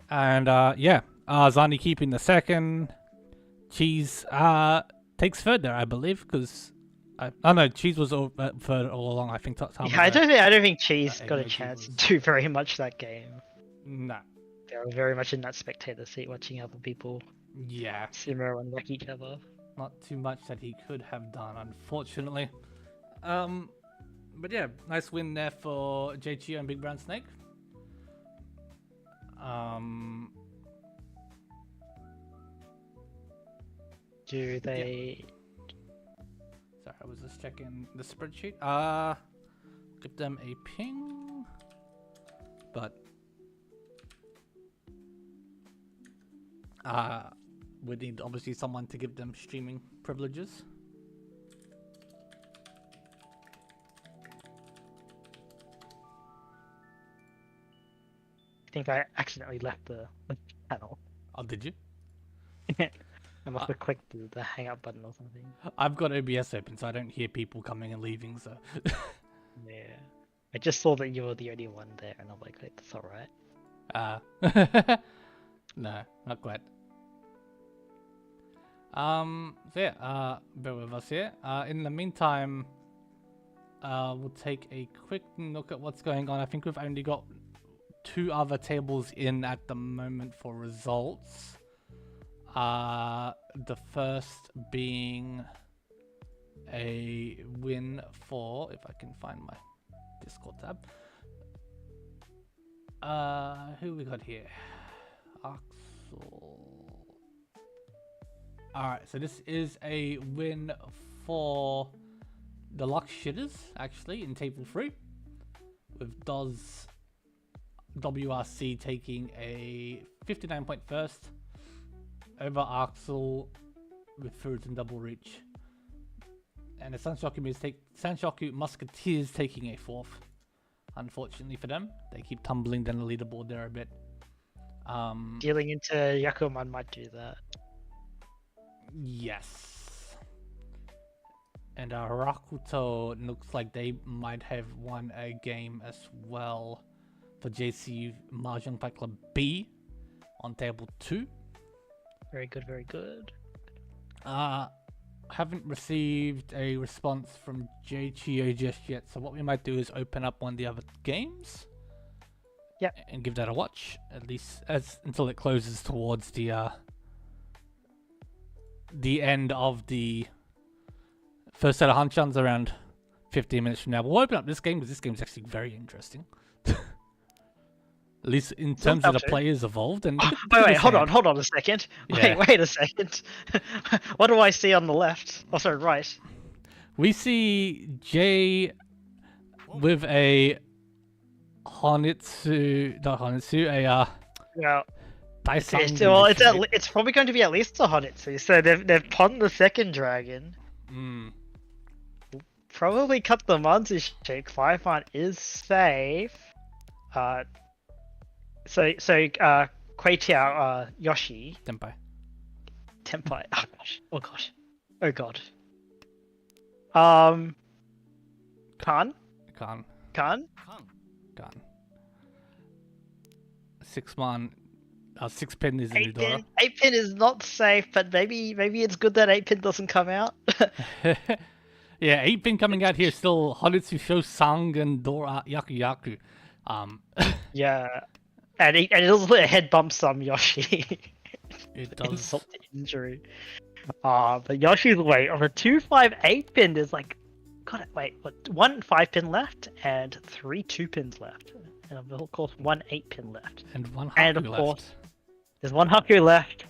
And yeah. Zani keeping the 2nd. Cheese takes 3rd there, I believe, because no, Cheese was third all along. I think. I don't think Cheese got a chance to do very much that game. No, they were very much in that spectator seat, watching other people. Yeah, Sumo and wreck each other. Not too much that he could have done, unfortunately. But yeah, nice win there for JTO and Big Brown Snake. Do they? Yeah. Sorry, I was just checking the spreadsheet. Give them a ping, but we need obviously someone to give them streaming privileges. I think I accidentally left the panel. Oh, did you? I must have clicked the hang up button or something. I've got OBS open, so I don't hear people coming and leaving, so... Yeah. I just saw that you were the only one there, and I'm like, that's alright. No, not quite. So yeah, bear with us here. In the meantime, we'll take a quick look at what's going on. I think we've only got 2 other tables in at the moment for results. The first being a win for, if I can find my Discord tab. Who we got here? Axel. Alright, so this is a win for the Lux Shitters, actually, in table 3. With Doz WRC taking a 59-point first over Axel with third and double reach. And the Sanshoku Musketeers taking a 4th. Unfortunately for them, they keep tumbling down the leaderboard there a bit. Dealing into Yakuman might do that. Yes. And Rakuto looks like they might have won a game as well for JCU Mahjong Fight Club B on table 2. Very good, very good. Haven't received a response from JCU just yet, so what we might do is open up one of the other games. Yep. And give that a watch, at least until it closes towards the end of the first set of Hanchans around 15 minutes from now. We'll open up this game because this game's actually very interesting. At least in terms of the players involved. And wait, hold on a second. Yeah. Wait a second. What do I see on the left? Oh, sorry, right. We see Jay with a Yeah. Daisang. It's probably going to be at least a Honitsu. So they've pawned the second dragon. Probably cut the Manzu shake. Firefan is safe. So Kuei-Tiao, Yoshi. Tenpai. Oh god. Khan. 6-man. 6-pin is in Eudora. 8-pin is not safe, but maybe it's good that 8-pin doesn't come out. Yeah, 8-pin coming out here still Honitsu Shosang and Dora Yaku. Yeah. And it also head bumps some Yoshi. It does. Insult to injury. But Yoshi's weight on a 2-5 pin is like, God, wait, what? 1 5-pin left and 3 2-pins left, and of course 1 8-pin left, and 1 Haku and of left. course there's 1 Haku left.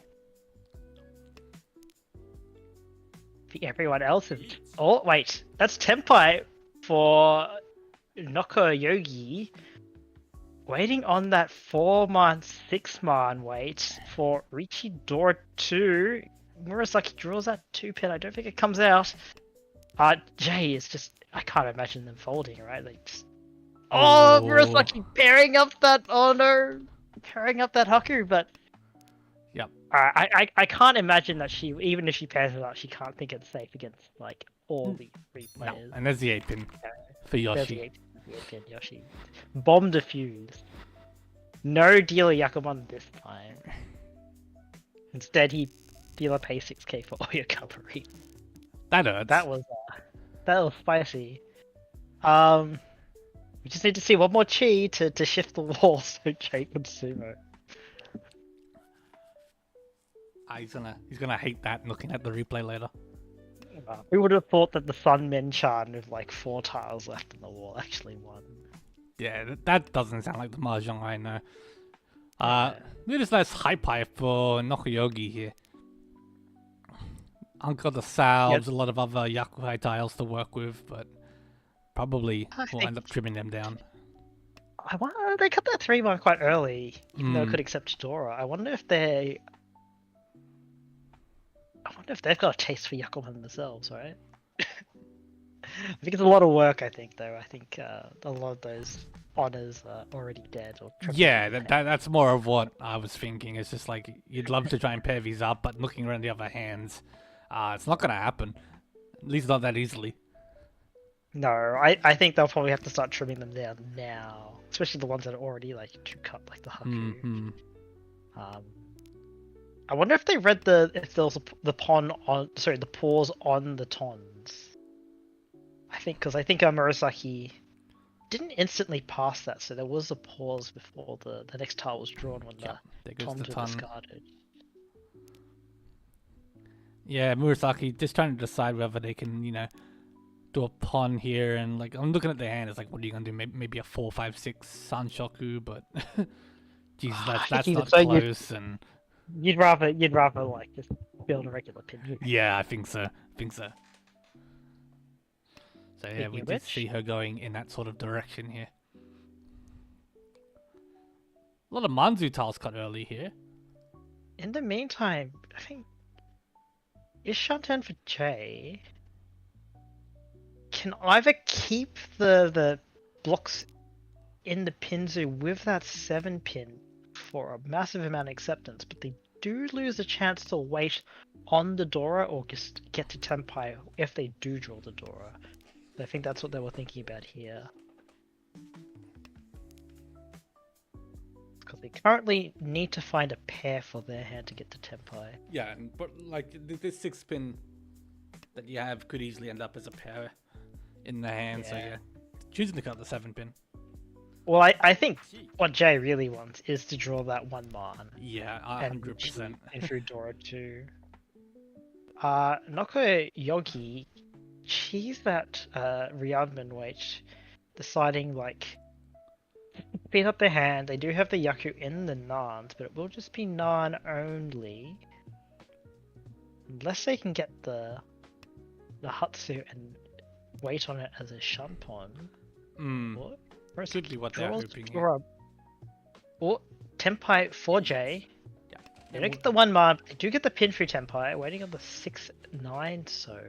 Everyone else is. Oh wait, that's Tenpai for Noko Yogi. Waiting on that 4-man, 6-man wait for Riichi Door 2. Murasaki draws that 2-pin. I don't think it comes out. Jay is just... I can't imagine them folding, right? They just... Oh, Murasaki pairing up that... Oh no! Pairing up that Haku, but... Yep. I can't imagine that she... Even if she pairs it up, she can't think it's safe against, like, all the 3 players. No. And there's the 8-pin for Yoshi. Yoshi. Bomb defused. No dealer Yakuman this time. Instead, he dealer pay 6k for Oyakabari. That hurts. That was spicy. We just need to see one more chi to shift the wall so Jake would sumo. He's gonna hate that looking at the replay later. We would have thought that the Sun Menchan with like 4 tiles left in the wall actually won. Yeah, that doesn't sound like the Mahjong I know. Look at this nice high pipe for Nokoyogi here. Uncle the salves, a lot of other Yakuhai tiles to work with, but probably will end up trimming them down. I wonder, they cut that 3-man quite early, even though it could accept Dora. I wonder if they've got a taste for Yakuman themselves, right? I think it's a lot of work, though. I think a lot of those honors are already dead. Or yeah, that's more of what I was thinking. It's just like, you'd love to try and pair these up, but looking around the other hands, it's not going to happen. At least not that easily. No, I think they'll probably have to start trimming them down now. Especially the ones that are already like 2-cut, like the Haku. I wonder if they read if there was the pawn on, sorry, the pause on the tons. Because I think Murasaki didn't instantly pass that, so there was a pause before the next tile was drawn when Yeah, there the goes the tons were ton. discarded. Yeah, Murasaki just trying to decide whether they can, do a pawn here, and like I'm looking at their hand. It's like, what are you gonna do? Maybe a 4-5-6 Sanshoku, but geez, I think that's even not so, close. And you'd rather like just build a regular pin. yeah, I think so. So yeah, Speaking we of did which, see her going in that sort of direction here. A lot of Manzu tiles cut early here. in the meantime, I think is Shantan for J can either keep the blocks in the Pinzu with that 7 pin for a massive amount of acceptance, but they do lose a chance to wait on the Dora or just get to Tenpai if they do draw the Dora. So I think that's what they were thinking about here. Because they currently need to find a pair for their hand to get to Tenpai. Yeah, but like this 6-pin that you have could easily end up as a pair in the hand. So yeah, choosing to cut the 7-pin. Well, I think what Jay really wants is to draw that one Mon. Yeah, 100%. And through Dora too. Noko Yogi, she's that Ryadman wait, deciding like speed up their hand. They do have the Yaku in the Nans, but it will just be Nan only. Unless they can get the Hatsu and wait on it as a Shanpon. What? Could be what they're hoping. Or Tenpai 4J. Yeah. They don't get the 1 Mon. They do get the pin through Tenpai. Waiting on the 6-9, so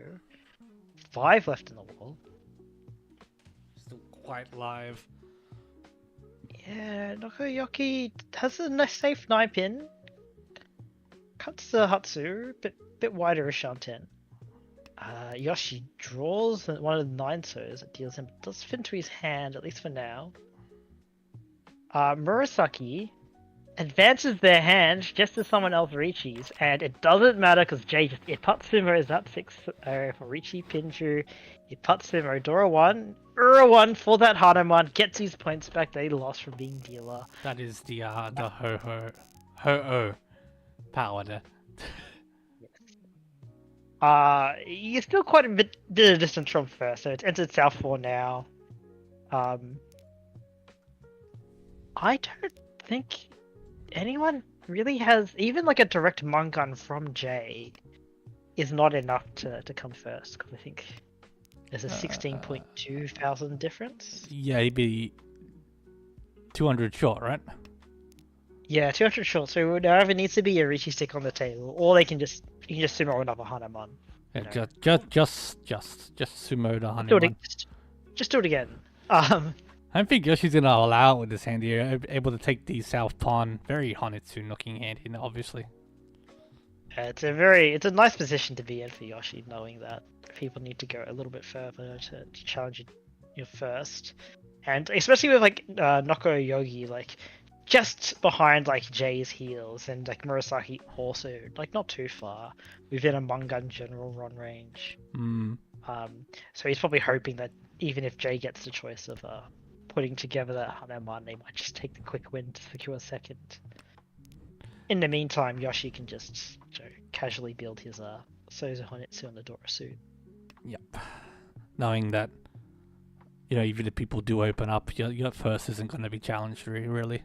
5 left in the wall. Still quite live. Yeah, Nokoyoki has a nice safe 9 pin. Cuts the Hatsu, bit wider as Shanten. Yoshi draws one of the 9 so's that deals him, does fit into his hand, at least for now. Murasaki advances their hand just as someone else Riichi's, and it doesn't matter because Jay just Ipatsumo is up 6 for Riichi Pinju. Ipatsumo Dora 1, Ura 1 for that Hanuman, gets his points back they lost from being dealer. That is the ho-oh power there. You're still quite a bit of distance from first, so it's entered South 4 now. I don't think anyone really has, even like a direct Mungun from Jay is not enough to come first, because I think there's a 16.2 thousand difference. Yeah, he'd be 200 short, right? Yeah, 200 short, so there either needs to be a Riichi stick on the table, or you can just sumo another Hanuman. Yeah, just sumo the Hanuman. Just do it again. I think Yoshi's gonna allow it with this hand here, able to take the south pawn. Very Hanetsu looking hand here, obviously. It's a nice position to be in for Yoshi, knowing that people need to go a little bit further to challenge you first, and especially with like Noko Yogi like just behind like Jay's heels, and like Murasaki also like not too far within a Mungun general run range. So he's probably hoping that even if Jay gets the choice of putting together that Hanuman, they might just take the quick win to secure second. In the meantime, Yoshi can just casually build his Sozo Honetsu on the Dora suit. Yep. Knowing that, even if people do open up, your first isn't going to be challenged really.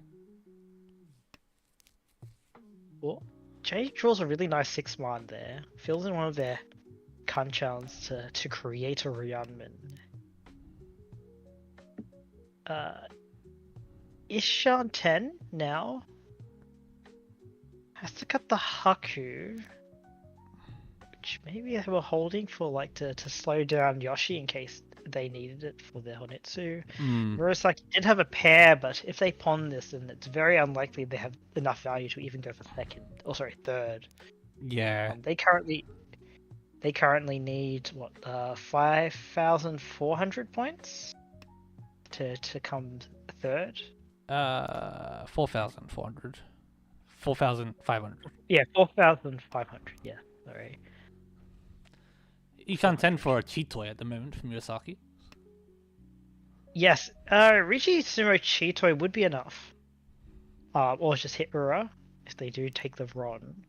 Well, Jay draws a really nice 6-man there. Fills in one of their Hanchans to create a Ryunman. Ishan 10 now has to cut the Haku, which maybe they were holding for like to slow down Yoshi in case they needed it for their Honetsu. Murasaki did have a pair, but if they pawn this, then it's very unlikely they have enough value to even go for third. Yeah. They currently need 5,400 points to come third. 4,400. 4,500. Yeah, 4,500. Yeah, sorry. Ishan 10 for a cheat toy at the moment from Murasaki. Yes, Riichi Sumo Chitoi would be enough. Or just hit Ura if they do take the Ron.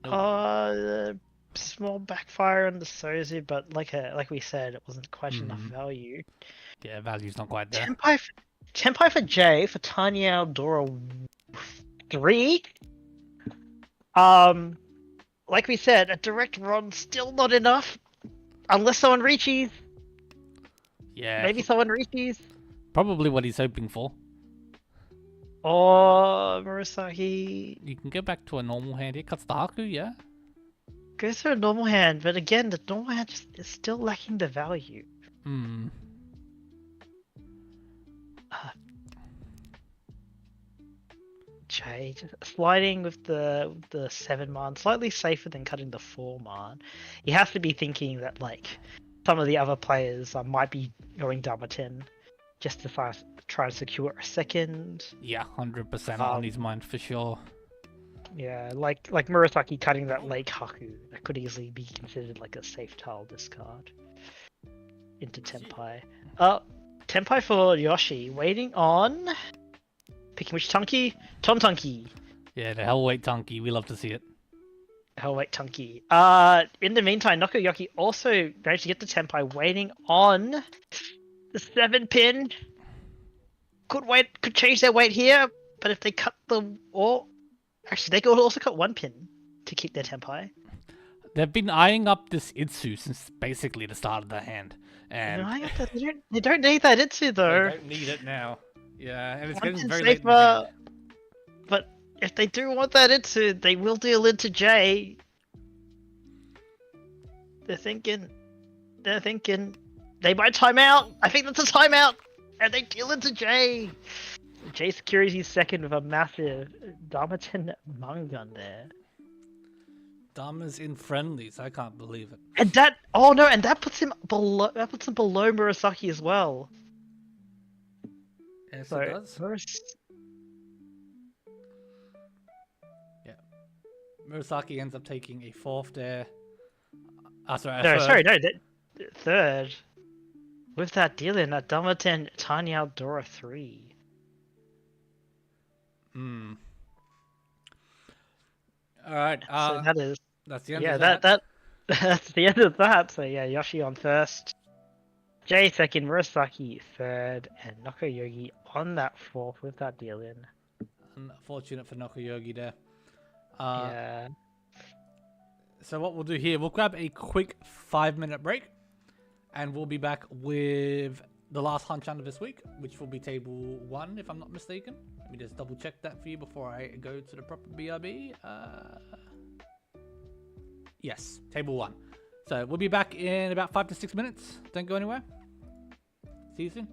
Nope. Small backfire on the Sozu, but like we said, it wasn't quite enough value. Yeah, value's not quite there. Tenpai for J for Tanya Dora 3. Like we said, a direct Ron still not enough. Unless someone Riichi's. Yeah. Maybe someone Riichi's. Probably what he's hoping for. Or Murasaki You can go back to a normal hand here. Cuts the Haku, yeah? goes for a normal hand, but again, the normal hand just is still lacking the value. Jay just sliding with the 7-man, slightly safer than cutting the 4-man. You have to be thinking that like some of the other players might be going Damaten just to try to secure a second. Yeah, 100% on his mind for sure. Yeah, like Murasaki cutting that Lake Haku, that could easily be considered like a safe tile discard into Tenpai. Tenpai for Yoshi, waiting on picking which Tunky? Tom Tunky. Yeah, the Hellweight Tunky, we love to see it. Hellweight Tunky. In the meantime, Nokoyoki also managed to get the Tenpai waiting on the 7-pin. Could change their weight here, but if they cut actually they could also cut 1 pin to keep their Tenpai. They've been eyeing up this Itsu since basically the start of the hand. And they don't need that Itsu though. They don't need it now. Yeah, and it's One getting pin very late in the safer, game. but if they do want that Itsu, they will deal into J. They're thinking they might time out. I think that's a timeout, and they deal into J. J Security's second with a massive Damaten Mangun there. Dama's in friendlies, I can't believe it. And that puts him below Murasaki as well. Yes, So, it does. Yeah. Murasaki ends up taking a 4th there. Third. With that deal in that Damaten Tanya Dora 3. Alright, So that's the end of that. That's the end of that. So yeah, Yoshi on first, Jay second, Murasaki third, and Nokoyogi on that 4th with that deal in. Unfortunate for Nokoyogi there. Yeah. So what we'll do here, we'll grab a quick 5-minute break, and we'll be back with the last Hanchan of this week, which will be table 1, if I'm not mistaken. Let me just double check that for you before I go to the proper BRB. Yes, table 1. So we'll be back in about 5 to 6 minutes. Don't go anywhere. See you soon.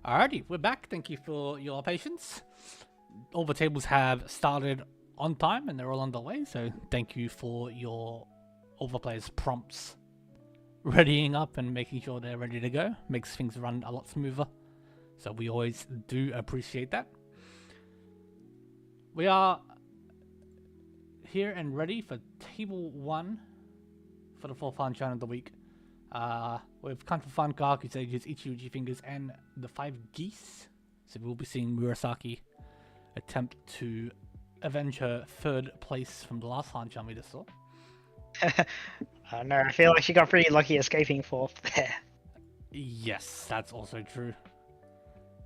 Alrighty, we're back. Thank you for your patience. All the tables have started on time and they're all underway, so thank you for all the players' prompts readying up and making sure they're ready to go. Makes things run a lot smoother. So we always do appreciate that. We are here and ready for table 1 for the 4th Hanchan of the week. With Kung Fu Fan, Kaku Sages, Ichi Fingers, and the 5 Geese. So we'll be seeing Murasaki attempt to avenge her 3rd place from the last Hanchan we just saw. No, I feel like she got pretty lucky escaping 4th there. Yes, that's also true.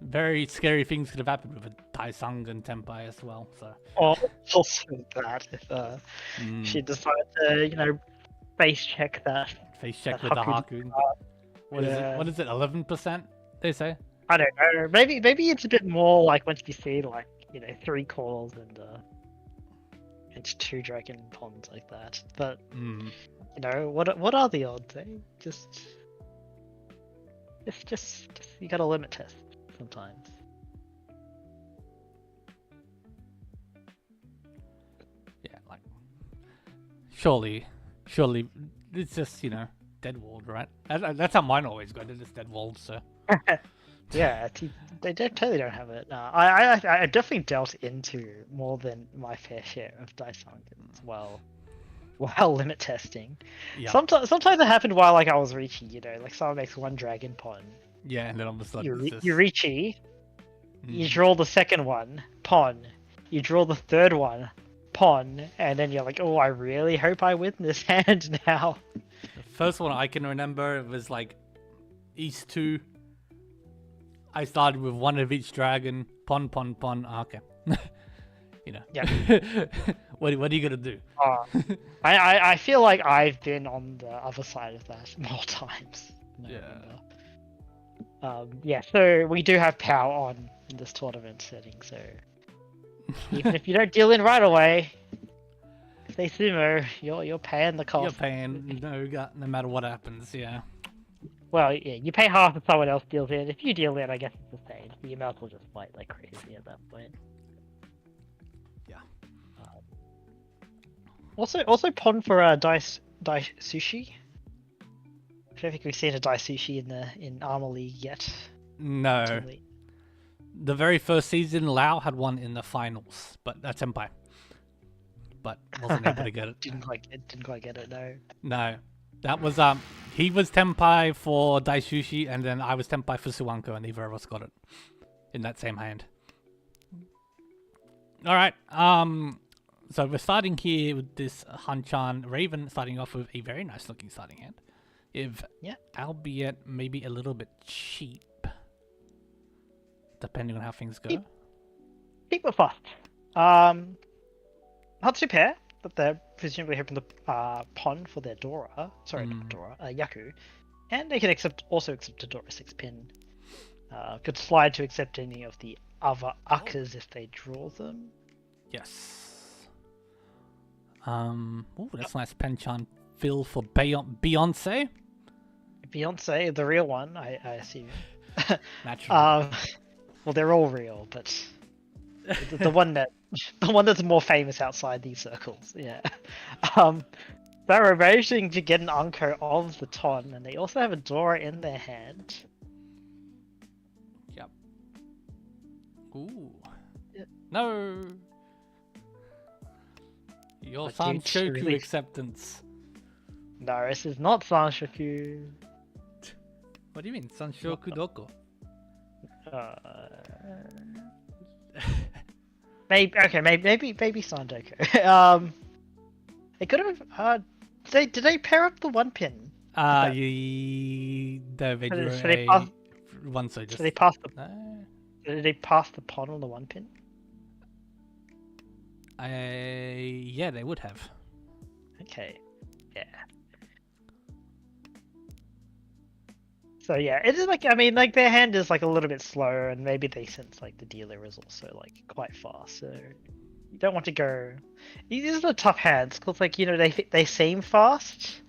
Very scary things could have happened with a Taisang and Tenpai as well. So. Also that if she decided to, face check that. Face check with the Haku. What is it? What is it? 11%? They say. I don't know. Maybe it's a bit more like once you see 3 calls and 2 dragon ponds like that. But what are the odds? Eh? Just you gotta limit test sometimes. Surely, it's just dead walled, right? That's how mine always go. They're just dead walled. So Yeah, they totally don't have it. I definitely dealt into more than my fair share of dice Hanchans while limit testing. yeah, Sometimes it happened while like I was Riichi, like someone makes one dragon pawn. yeah, and then all of a sudden it's just... You Riichi, you draw the second one, pawn. You draw the third one, pawn, and then you're like, oh, I really hope I win this hand now. The first one I can remember was like East 2. I started with one of each dragon, pawn, pawn, pawn. Okay. Yeah. What are you gonna do? I feel like I've been on the other side of that more times. Yeah. So we do have power on in this tournament setting. So even if you don't deal in right away, if they sumo, you're paying the cost. You're paying no matter what happens. Yeah. Well, yeah, you pay half if someone else deals in. If you deal in, I guess it's the same. You might as well just fight like crazy at that point. Yeah. Also pawn for dice sushi. I don't think we've seen a dice sushi in ARMA League yet. No. The very first season, Lau had one in the finals, but that's Senpai. But wasn't able to get it. Didn't quite get it. No. No. That was he was Tenpai for Daisushi, and then I was Tenpai for Suwanko, and neither of us got it in that same hand. All right. So we're starting here with this Hanchan Raven, starting off with a very nice looking starting hand, albeit maybe a little bit cheap, depending on how things go. Cheap but fast. Not too pair, but they're presumably hoping to pawn for their Dora. Sorry, not Dora, Yaku. And they can also accept a Dora 6-pin. Could slide to accept any of the other Uckers if they draw them. Yes. That's nice Penchan fill for Beyonce. Beyonce, the real one, I assume. Naturally. Well, they're all real, but the one that's more famous outside these circles, yeah. They're arranging to get an Unko of the Ton, and they also have a Dora in their hand. Yep. Ooh. No. Your Sanshoku really... acceptance. No, this is not Sanshoku. What do you mean, Sanshoku doko? Maybe Sandoku. They could have. Did they pair up the 1-pin? They drew one. So just. Did they pass the? Did they pass the pawn on the 1-pin? Yeah, they would have. Okay. Yeah. So yeah, it is like their hand is like a little bit slower, and maybe they sense like the dealer is also like quite fast. So you don't want to go. These are tough hands because they seem fast,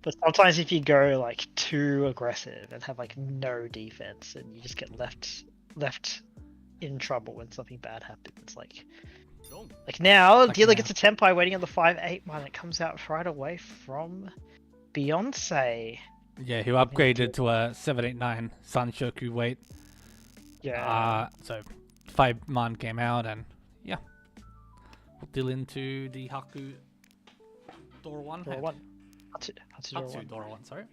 but sometimes if you go like too aggressive and have like no defense, and you just get left in trouble when something bad happens. Like now, dealer gets a Tenpai waiting on the 5/8 one. It comes out right away from Beyonce. Yeah, who upgraded to a 7/8/9 Sanshoku weight. Yeah. So 5-man came out, and yeah, we'll deal into the Haku Dora 1. Dora 1. Hatsu Dora 1. Sorry.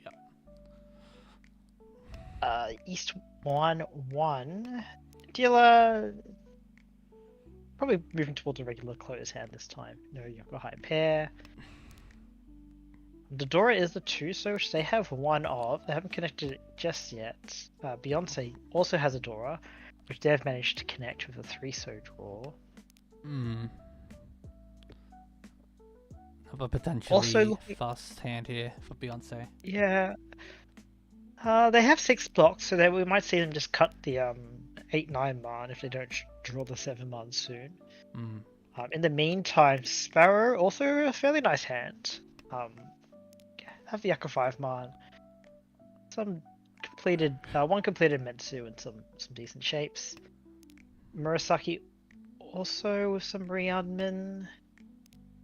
Yeah. East 1/1. Dealer probably moving towards a regular close hand this time. No Yoko high pair. The Dora is the 2, so they have one of. They haven't connected it just yet. Beyonce also has a Dora, which they've managed to connect with a 3-so draw. Have a potentially fast hand here for Beyonce. Yeah. They have 6 blocks, so we might see them just cut the 8/9 man if they don't draw the 7 man soon. In the meantime, Sparrow also a fairly nice hand. Have the Yakka 5-man. Some completed, one completed Metsu and some decent shapes. Murasaki also with some Ryumin.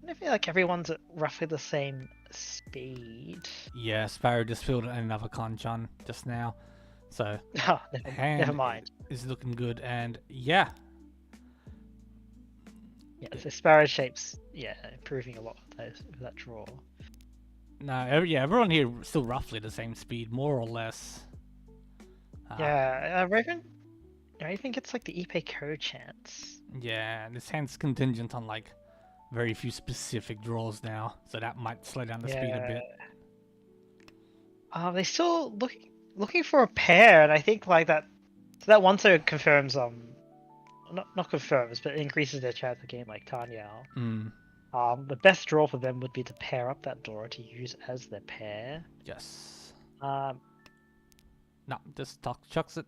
I feel like everyone's at roughly the same speed. Yeah, Sparrow just filled another Hanchan just now. So, Oh, hand never mind. is looking good, and yeah. Yeah, so Sparrow shapes, yeah, improving a lot with that draw. No, everyone here still roughly the same speed, more or less. Yeah, Raven gets like the Ipe Ko chance. Yeah, this hand's contingent on like very few specific draws now, so that might slow down the speed a bit. They still looking for a pair, and I think like that. So that one so confirms not confirms, but increases their chance of getting like Tanya. The best draw for them would be to pair up that Dora to use as their pair. Yes. No, just chucks it.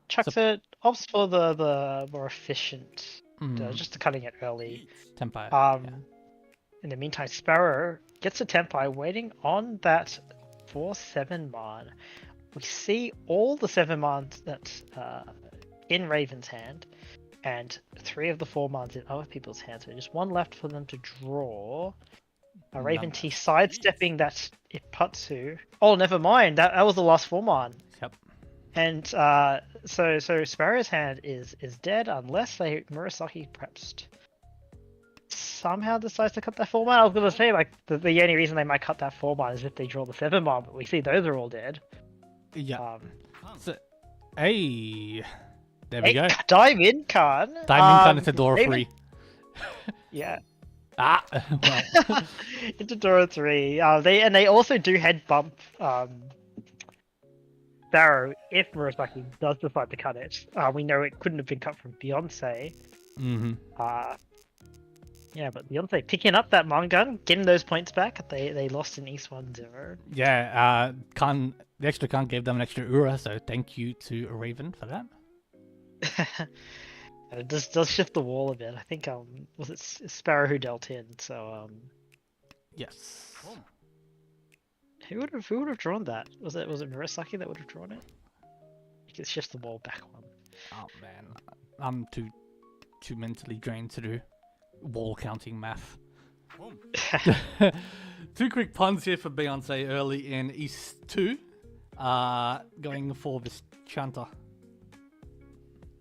Chucks it. Opts for the more efficient, just cutting it early. Tempai. In the meantime, Sparrow gets a Tempai waiting on that 4/7 Mon. We see all the 7 Mons that in Raven's hand, and 3 of the 4 Mons in other people's hands. So just 1 left for them to draw. Raven T sidestepping that Ipatsu. Oh, never mind. That was the last 4 Mon. Yep. And so Sparrow's hand is dead unless Murasaki perhaps somehow decides to cut that 4 Mon. I was gonna say like the only reason they might cut that 4 Mon is if they draw the 7 Mon, but we see those are all dead. Yeah. Hey, there we go. Dive in, Khan. Into Dora 3. Yeah. Well. Into Dora 3. They also do head bump Sparrow if Murasaki does decide to cut it. We know it couldn't have been cut from Beyonce. Yeah, but Beyonce picking up that Mon gun, getting those points back. They lost in East 1-0. Yeah, the extra Khan gave them an extra Ura, so thank you to Raven for that. And it does shift the wall a bit. I think was it Sparrow who dealt in, so yes. Who would have drawn that? Was it Murasaki that would have drawn it? You can shift the wall back one. Oh man, I'm too mentally drained to do wall counting math. 2 quick puns here for Beyonce early in East 2. Going for this Chanta.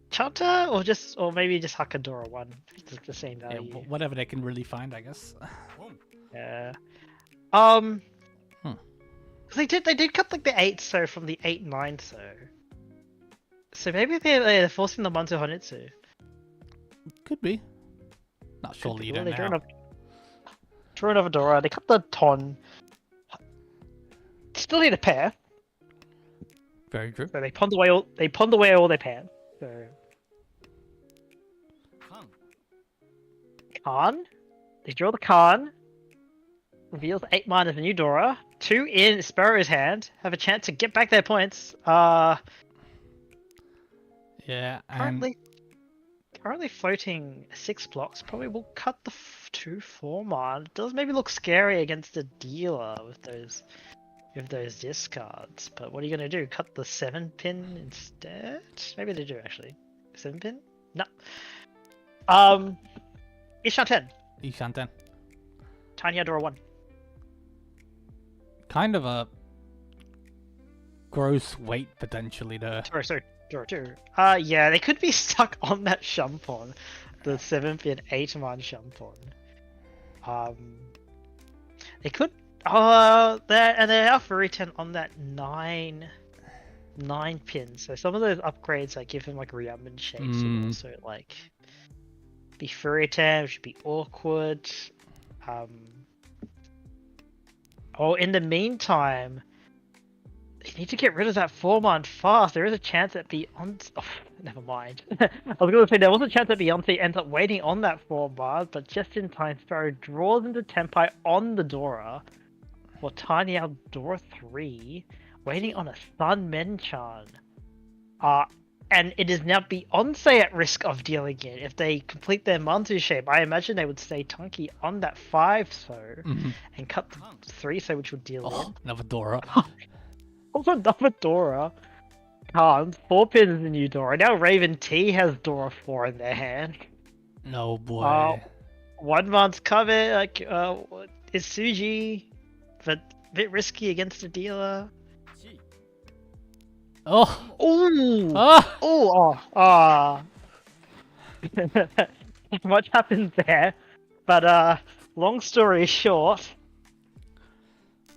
Chanta or maybe just Hakadora 1. It's the same value. Yeah, whatever they can really find, I guess. Yeah. They did cut like the 8 so from the 8-9 so maybe they're forcing the Monto Honitsu. Could be. Not surely you don't know. Draw another Dora. They cut the Ton. Still need a pair. Very true. So they pond away all their pairs. So Khan. They draw the Khan. Reveals 8 mana as a new Dora. 2 in Sparrow's hand. Have a chance to get back their points. Yeah, and currently floating 6 blocks. Probably will cut the 2/4 mana. It does maybe look scary against the dealer with those discards. But what are you gonna do? Cut the 7-pin instead? Maybe they do actually. 7-pin? No. Ishan 10. Ishan 10. Tiny Dora 1. Kind of a gross weight potentially there. Sorry. Dora 2. Yeah, they could be stuck on that Shumpon. The 7-pin 8-man Shumpon. They could. They are furry 10 on that 9 pin. So some of those upgrades like give him like Ryumen shapes and also like be furry 10, which would be awkward. In the meantime, they need to get rid of that 4-man fast. There is a chance that Beyonce... Oh, never mind. I was going to say there was a chance that Beyonce ends up waiting on that 4-man, but just in time, Sparrow draws into Tempai on the Dora for Tanya Dora 3, waiting on a Sun Menchan. And it is now Beyonce at risk of dealing it. If they complete their Mantu shape, I imagine they would stay Tunky on that 5 and cut the 3 which would deal in. Another Dora. Also another Dora. Khan, 4 pins is a new Dora. Now Raven T has Dora 4 in their hand. No boy. 1 month's cover, like, is Suji, but a bit risky against the dealer. Oh! Ooh! Ah! Not much happens there, but long story short,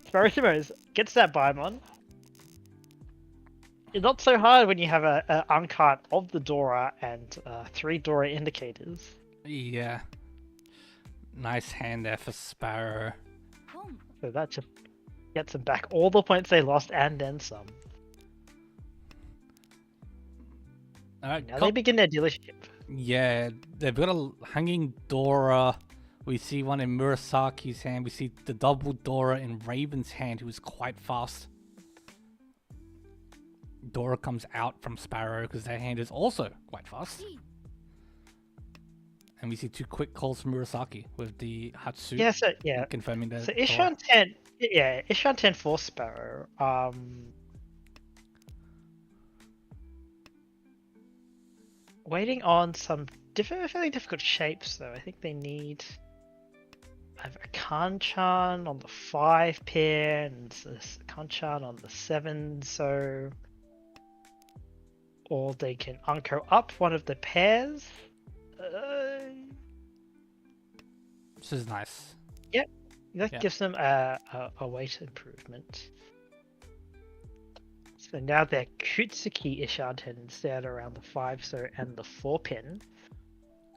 Sparrow gets that Baimon. It's not so hard when you have a uncut of the Dora and 3 Dora indicators. Yeah. Nice hand there for Sparrow. So that just gets them back all the points they lost and then some. Alright, Now they begin their dealership. yeah, they've got a hanging Dora. We see one in Murasaki's hand. We see the double Dora in Raven's hand, who is quite fast. Dora comes out from Sparrow because their hand is also quite fast. And we see 2 quick calls from Murasaki with the Hatsu confirming that. So Ishan 10, Ishan 10 for Sparrow. Waiting on some fairly difficult shapes though. I think they need a Kanchan on the 5 pin, and a Kanchan on the 7, so or they can unco up one of the pairs. This is nice. Yep, that gives them a weight improvement. So now they're Kutsuki Ishanten instead around the 5 so and the 4 pin.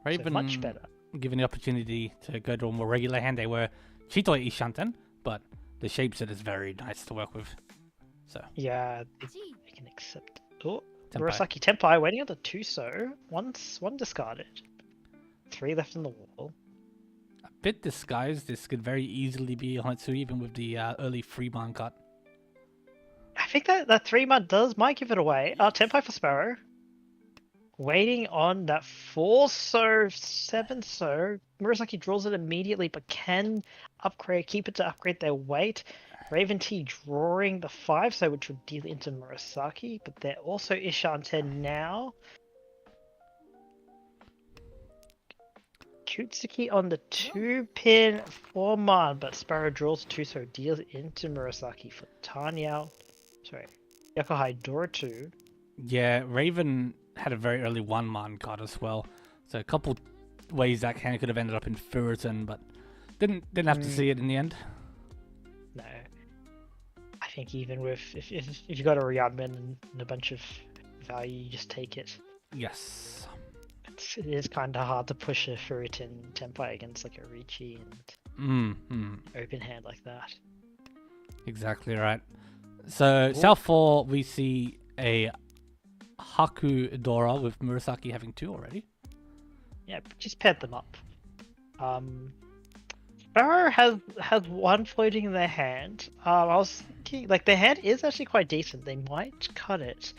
Raven, so much better. Given the opportunity to go to a more regular hand, they were Chitoi Ishanten, but the shapeset is very nice to work with. So yeah, they can accept. Oh, Tenpai. Murasaki Tenpai waiting on the 2 so. One discarded. 3 left in the wall. A bit disguised. This could very easily be Honetsu even with the early Freeman cut. I think that 3 might give it away. Tenpai for Sparrow. Waiting on that 4 so, 7 so. Murasaki draws it immediately, but can keep it to upgrade their weight. Raven T drawing the 5 so, which would deal into Murasaki, but they're also Ishan 10 now. Kutsuki on the 2 pin for Man, but Sparrow draws 2 so deals into Murasaki for Tanyao. Sorry, Yokohai Dora 2. Yeah, Raven had a very early 1-man card as well. So a couple ways that hand could have ended up in Furiton, but didn't have to see it in the end. No. I think even with if you got a Ryadman and a bunch of value, you just take it. Yes. It is kind of hard to push a Furiton Tenpai against like a Riichi and open hand like that. Exactly right. So South 4, we see a Haku Dora with Murasaki having 2 already. Yeah, just paired them up. Sparrow has 1 floating in their hand. I was thinking, like, their hand is actually quite decent. They might cut it.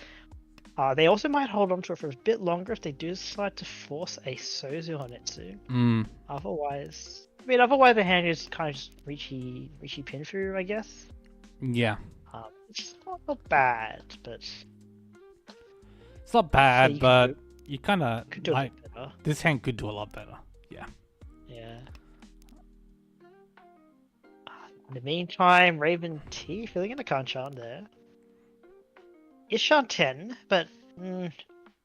They also might hold on to it for a bit longer if they do decide to force a Sozu Honetsu. Otherwise, the hand is kind of just Riichi Pinfu, I guess. Yeah. It's not bad, but it's not bad, but you kind of could do like a bit better. This hand could do a lot better. Yeah. Yeah. In the meantime, Raven T filling in a Kanchan there. Ishan 10, but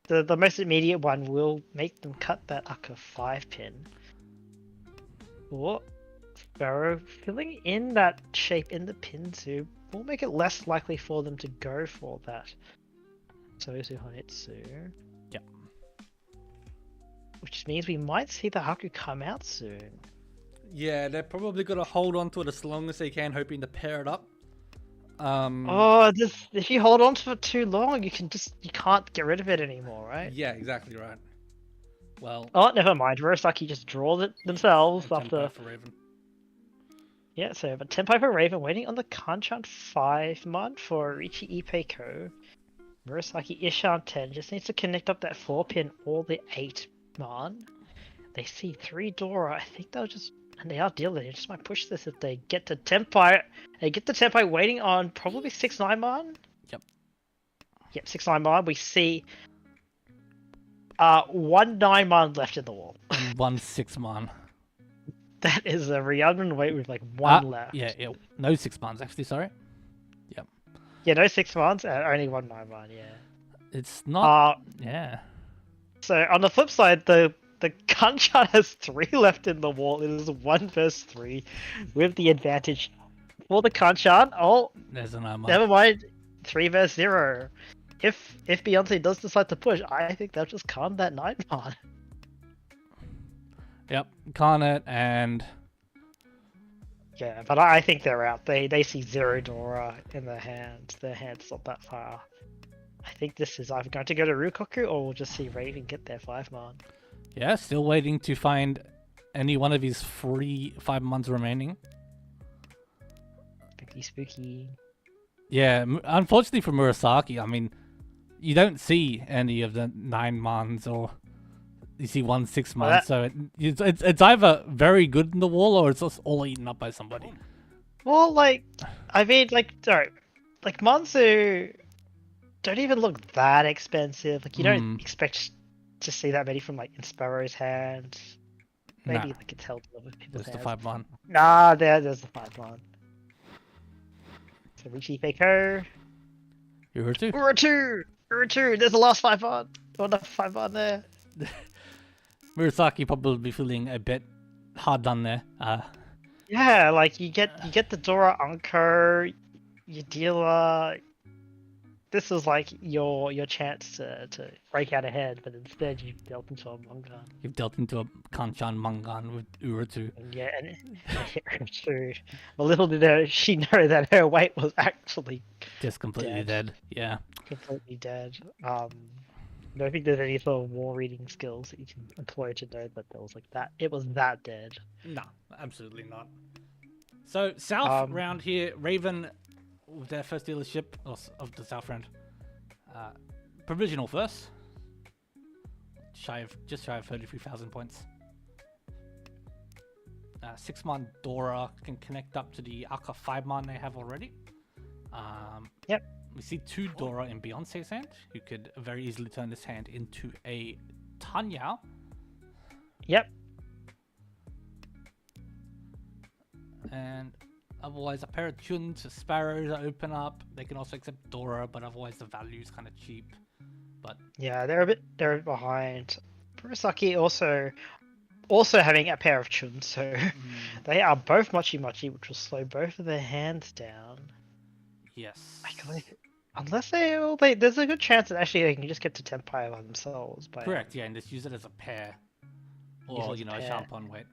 the most immediate one will make them cut that Akka 5 pin. Or Sparrow filling in that shape in the pin too will make it less likely for them to go for that Sozu Honetsu. Yep. Which means we might see the Haku come out soon. Yeah, they're probably gonna hold on to it as long as they can, hoping to pair it up. If you hold on to it too long, you can't get rid of it anymore, right? Yeah, exactly right. Well. Oh, never mind. Murasaki just draws it themselves after. For Raven. Yeah, so but Tenpai for Raven waiting on the Kanchan 5 mod for Riichi Ipeiko. Murasaki Ishan 10 just needs to connect up that 4 pin or the 8 mon. They see 3 Dora. I think they'll just. And they are dealing. They just might push this if they get to Tenpai. They get the Tenpai waiting on probably 6-9 mon. Yep. Yep, 6-9 mon. We see 1 9 mon left in the wall. And 1 6 mon. That is a Rhiannon wait with like one left. Yeah, no 6 months actually. Sorry. Yep. Yeah, no 6 months and only one 9-1. Yeah. It's not. Yeah. So on the flip side, the Hanchan has 3 left in the wall. It is 1 versus 3, with the advantage for the Hanchan. Oh, There's an ARMA. never mind. 3 versus 0. If Beyonce does decide to push, I think they'll just calm that 9-1. Yep, Carnet and Yeah, but I think they're out. They see 0 Dora in their hand. Their hand's not that far. I think this is either going to go to Rukoku or we'll just see Raven get their 5-man. yeah, still waiting to find any one of his 5 months remaining. Spooky. Yeah, unfortunately for Murasaki, I mean, you don't see any of the 9 months or you see 1 6 months, so it's either very good in the wall or it's just all eaten up by somebody. Well, like, I mean, like, sorry, like Mansu don't even look that expensive. Like, you don't expect to see that many from like in Sparrow's hand. Maybe like it's held over people's hands. There's the 5-1. Nah, there's the 5-1. So Riichi Fako. Uru2. There's the last 5-1. Oh, another 5-1 there. Murasaki probably feeling a bit hard done there. Yeah, like you get the Dora Anko, your dealer. This is like your chance to break out ahead, but instead you've dealt into a Mangan. You've dealt into a Kanchan Mangan with Uru2. Yeah, and Uru2. Well, little did she know that her weight was actually just completely dead. Yeah. Completely dead. I don't think there's any sort of war reading skills that you can employ to know that there was like that. It was that dead. No, absolutely not. So South round here, Raven with their first dealership of the South round. Provisional first. Just shy of 33,000 points. 6-man Dora can connect up to the Aka 5-man they have already. Yep. We see 2 Dora in Beyonce's hand, who could very easily turn this hand into a Tanyao. Yep. And otherwise, a pair of Chuns, Sparrows that open up. They can also accept Dora, but otherwise the value is kind of cheap. But yeah, they're a bit behind. Murasaki also having a pair of Chuns, so they are both Mochi, which will slow both of their hands down. Yes. Unless there's a good chance that actually they can just get to Tenpai by themselves. Correct, yeah, and just use it as a pair. Or, a Shampon weight.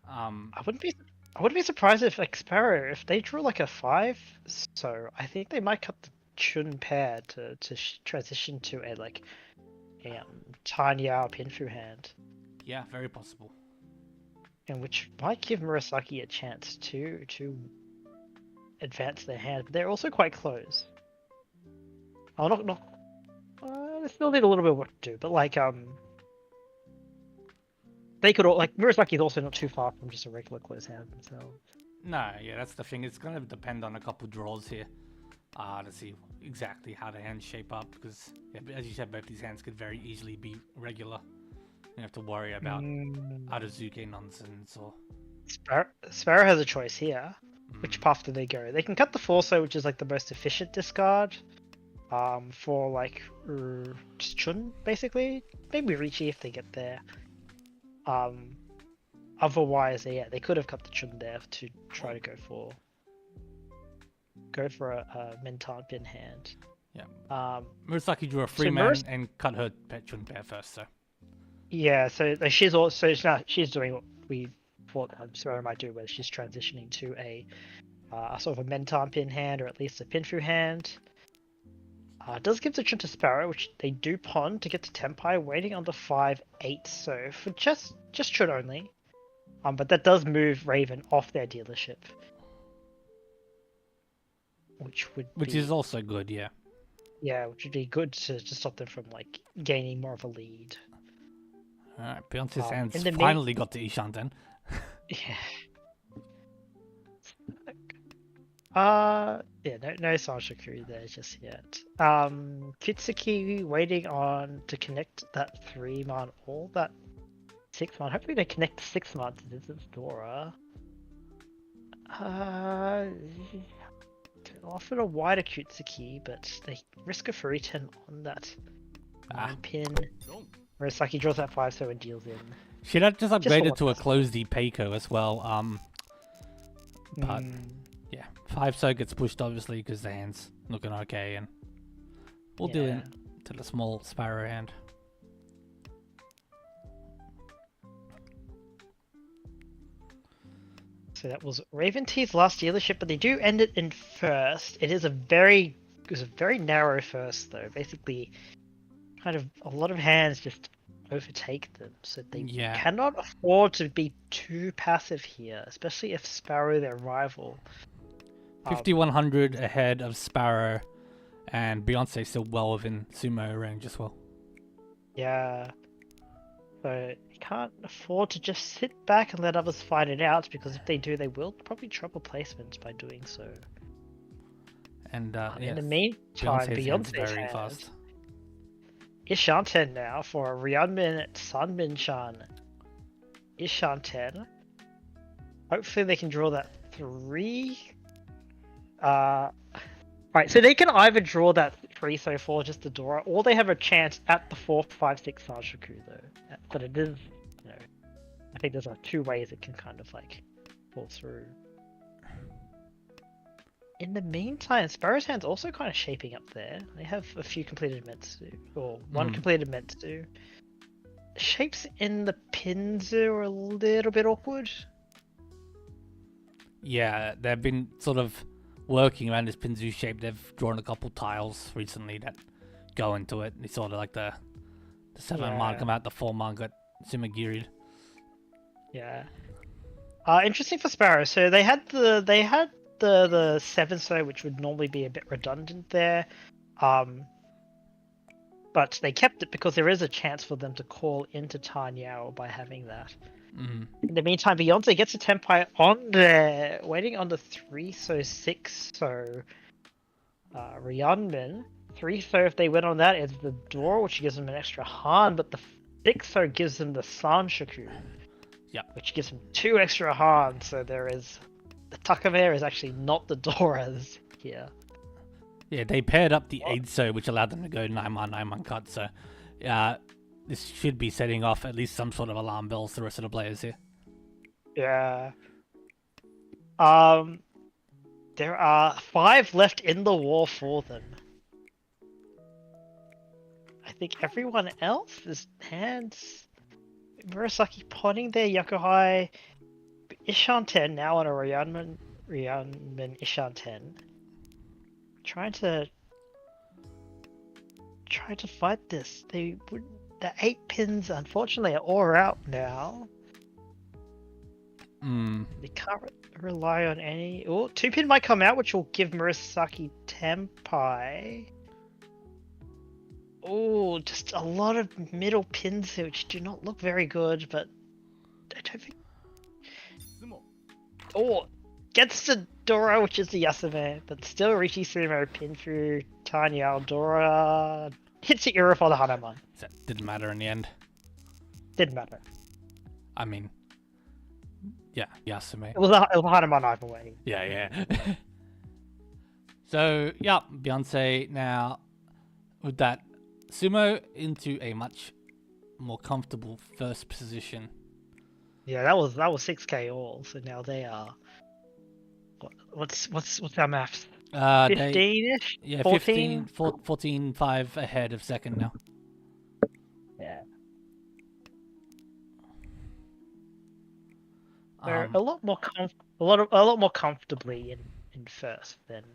I wouldn't be surprised if like Sparrow, if they drew like a 5, so I think they might cut the Chun pair to transition to a Tanya Pinfu hand. Yeah, very possible. And which might give Murasaki a chance to advance their hand, but they're also quite close. Oh, they still need a little bit of work to do, but they could Murasaki is also not too far from just a regular close hand themselves. No, yeah, that's the thing. It's gonna depend on a couple draws here, to see exactly how the hands shape up. Because, as you said, both these hands could very easily be regular. You have to worry about Aruzuke nonsense or. Sparrow has a choice here. Which path do they go? They can cut the Forso, which is like the most efficient discard. For just Chun basically. Maybe Riichi if they get there. Otherwise, yeah, they could have cut the Chun there to try to go for a Mentan pin hand. Yeah. Murasaki drew a 3-man and cut her Chun pair first, so. Yeah, so she's doing what we thought Sparrow might do, where she's transitioning to a sort of a Mentan pin hand, or at least a Pinfu hand. It does give the Chun to Sparrow, which they do pawn to get to Tenpai, waiting on the 5-8, so for just Chun only. But that does move Raven off their dealership. Which is also good, yeah. Yeah, which would be good to stop them from gaining more of a lead. Alright, Beyonce's hands finally got to Ishan then. Yeah. Yeah, no Sanshakuri there just yet. Kitsuki waiting to connect that 3-man all that 6-1. Hopefully they connect the 6-1 to this Dora. Offered a wider Kutsuki, but they risk a free 10 on that 9 pin. Whereas Saki draws that 5 so and deals in. Should have just upgraded to a person. closed Peiko as well. But yeah, 5 so gets pushed obviously because the hand's looking okay, and we'll do it to the small Sparrow hand. So that was Raven T's last dealership, but they do end it in first. It was a very narrow first though. Basically, kind of a lot of hands just overtake them, so they cannot afford to be too passive here, especially if Sparrow their rival. 5100 ahead of Sparrow, and Beyonce still well within sumo range as well. Yeah. So you can't afford to just sit back and let others fight it out, because if they do, they will probably trouble placements by doing so. And in the meantime, Beyonce's very fast. Ishanten now for Ryeonmin Sanmin-chan. Ishanten. Hopefully they can draw that 3. Right, so they can either draw that 3 so 4 just the Dora, or they have a chance at the 4, 5, 6 Sanshoku though. But it is, you know, I think there's 2 ways it can kind of like fall through. In the meantime, Sparrow's hand's also kind of shaping up there. They have a few completed Metsu, or 1 completed Metsu. Shapes in the pins are a little bit awkward. Yeah, they've been sort of working around this Pinzu shape. They've drawn a couple tiles recently that go into it. It's sort of like the 7 mark come out, the 4 mark got Sumagiri'd. Yeah. Interesting for Sparrow. So they had the 7 so, which would normally be a bit redundant there. But they kept it because there is a chance for them to call into Tanyao by having that. In the meantime, Beyonce gets a Tenpai on there, waiting on the 3 so 6 so. Ryeonmin 3 so if they win on that is the Dora, which gives them an extra Han, but the 6 so gives them the Sanshoku. Which gives them 2 extra Han, so there is the Takavere is actually not the Doras here. Yeah, they paired up the 8 so, which allowed them to go 9-1 cut, so this should be setting off at least some sort of alarm bells to the rest of the players here. Yeah. There are 5 left in the war for them. I think everyone else is hands. Murasaki potting there, Yokohai. Ishanten now on a Ryeonmin Ishanten. Trying to fight this. The 8 pins unfortunately are all out now. They can't rely on any. Oh, 2 pin might come out, which will give Murasaki Tenpai. Oh, just a lot of middle pins here, which do not look very good, but I don't think. Oh, gets the Dora, which is the Yasume, but still Riichi Sumo pin through Tanyao. Dora hits the Ura for the Hanuman. That didn't matter in the end. Didn't matter. I mean, yeah, Yasume. It was a Hanuman either way. Yeah. So, yeah, Beyonce now with that Sumo into a much more comfortable first position. Yeah, that was 6k all. So now they are. What's our maths? 15-ish. Yeah, 14? 14-5 ahead of second now. Yeah. They're a lot more comfortably in first than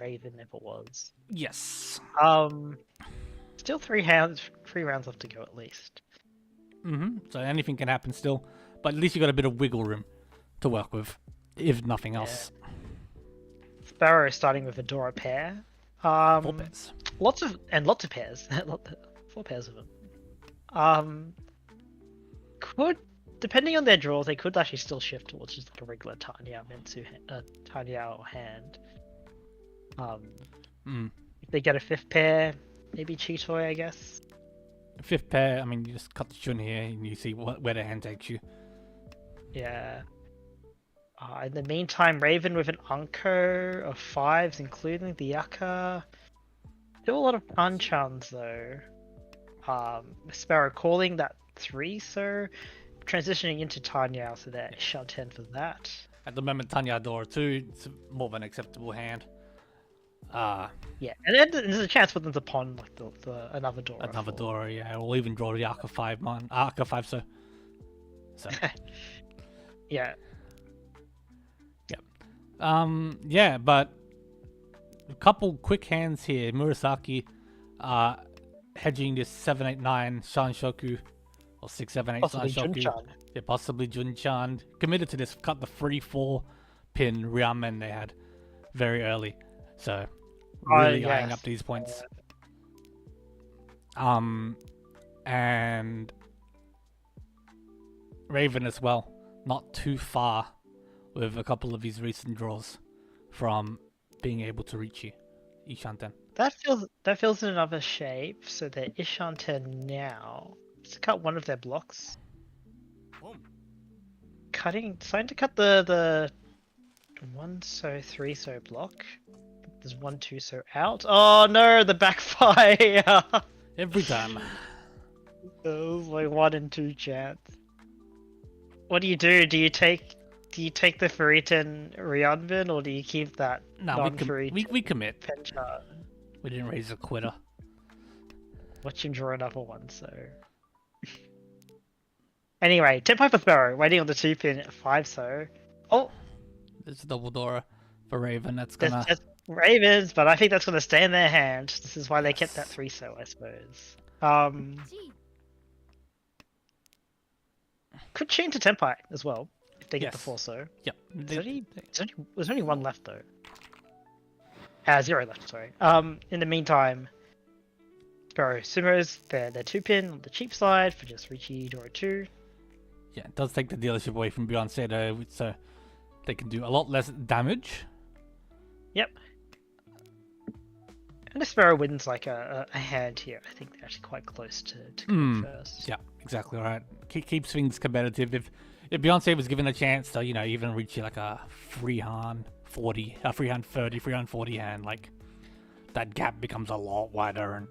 Raven ever was. Yes. Still 3 rounds left to go at least. So anything can happen still, but at least you got a bit of wiggle room to work with, if nothing else. Sparrow starting with a Dora pair. 4 pairs. Lots of pairs. 4 pairs of them. Depending on their draws, they could actually still shift towards just like a regular Tanyao hand. If they get a 5th pair, maybe Chitoy, I guess. fifth pair, I mean, you just cut the shun here and you see where the hand takes you. Yeah. In the meantime, Raven with an Unco of 5s, including the Yucca. Still a lot of Hanchans though. Sparrow calling that 3, so transitioning into Tanya, so that shut 10 for that. At the moment, Tanya Dora 2, it's more of an acceptable hand. Yeah, and then there's a chance for them to pawn like another Dora. Another Dora, yeah, or even draw the Arca 5 man. Arca 5, so. Yeah. Yeah, but a couple quick hands here. Murasaki hedging this 789 Shanshoku or 678 Possibly Shanshoku. Junchan. Yeah, possibly Junchan. Committed to this, cut the 3-4 pin Ryamen they had very early. So really eyeing up these points. And Raven as well, not too far with a couple of his recent draws from being able to reach Ishanten. That feels in another shape, so they're Ishanten now. Let's cut one of their blocks. Starting to cut the 1 3 block. There's 1 2 out. Oh no, the backfire! Every time. It was like 1 in 2 chance. What do? Do you take the Furitan Ryunbin, or do you keep that non-Furitan? We commit. Penchant? We didn't raise a quitter. Watch him draw another one, so... Anyway, 10 Piper Sparrow, waiting on the 2-pin at 5 so. Oh! There's a double Dora for Raven, that's gonna... That's Ravens, but I think that's gonna stay in their hand. This is why they kept that 3 so, I suppose. Could chain to Tenpai as well, if they get the 4 so. Yep. There's only 1 left though. 0 left, sorry. In the meantime, Sparrow Sumos, they're 2-pin on the cheap side for just Riichi Dora 2. Yeah, it does take the dealership away from Beyonce though, so they can do a lot less damage. Yep. And if Sparrow wins like a hand here, I think they're actually quite close to going first. Yeah, exactly right. Keeps things competitive. If Beyonce was given a chance to, even reach like a freehand 40, a freehand 30, freehand 40 hand, like that gap becomes a lot wider. And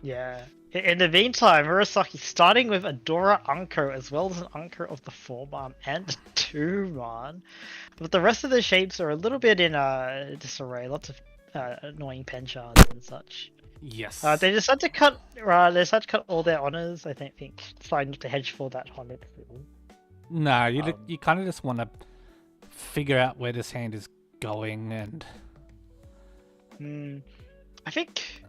yeah. In the meantime, Murasaki starting with a Dora Unco as well as an Unco of the 4-man and 2-man. But the rest of the shapes are a little bit in disarray. Lots of annoying penchants and such. Yes. They decided to cut all their honors, I think deciding to hedge for that honor. Nah, you kind of just want to figure out where this hand is going, and I think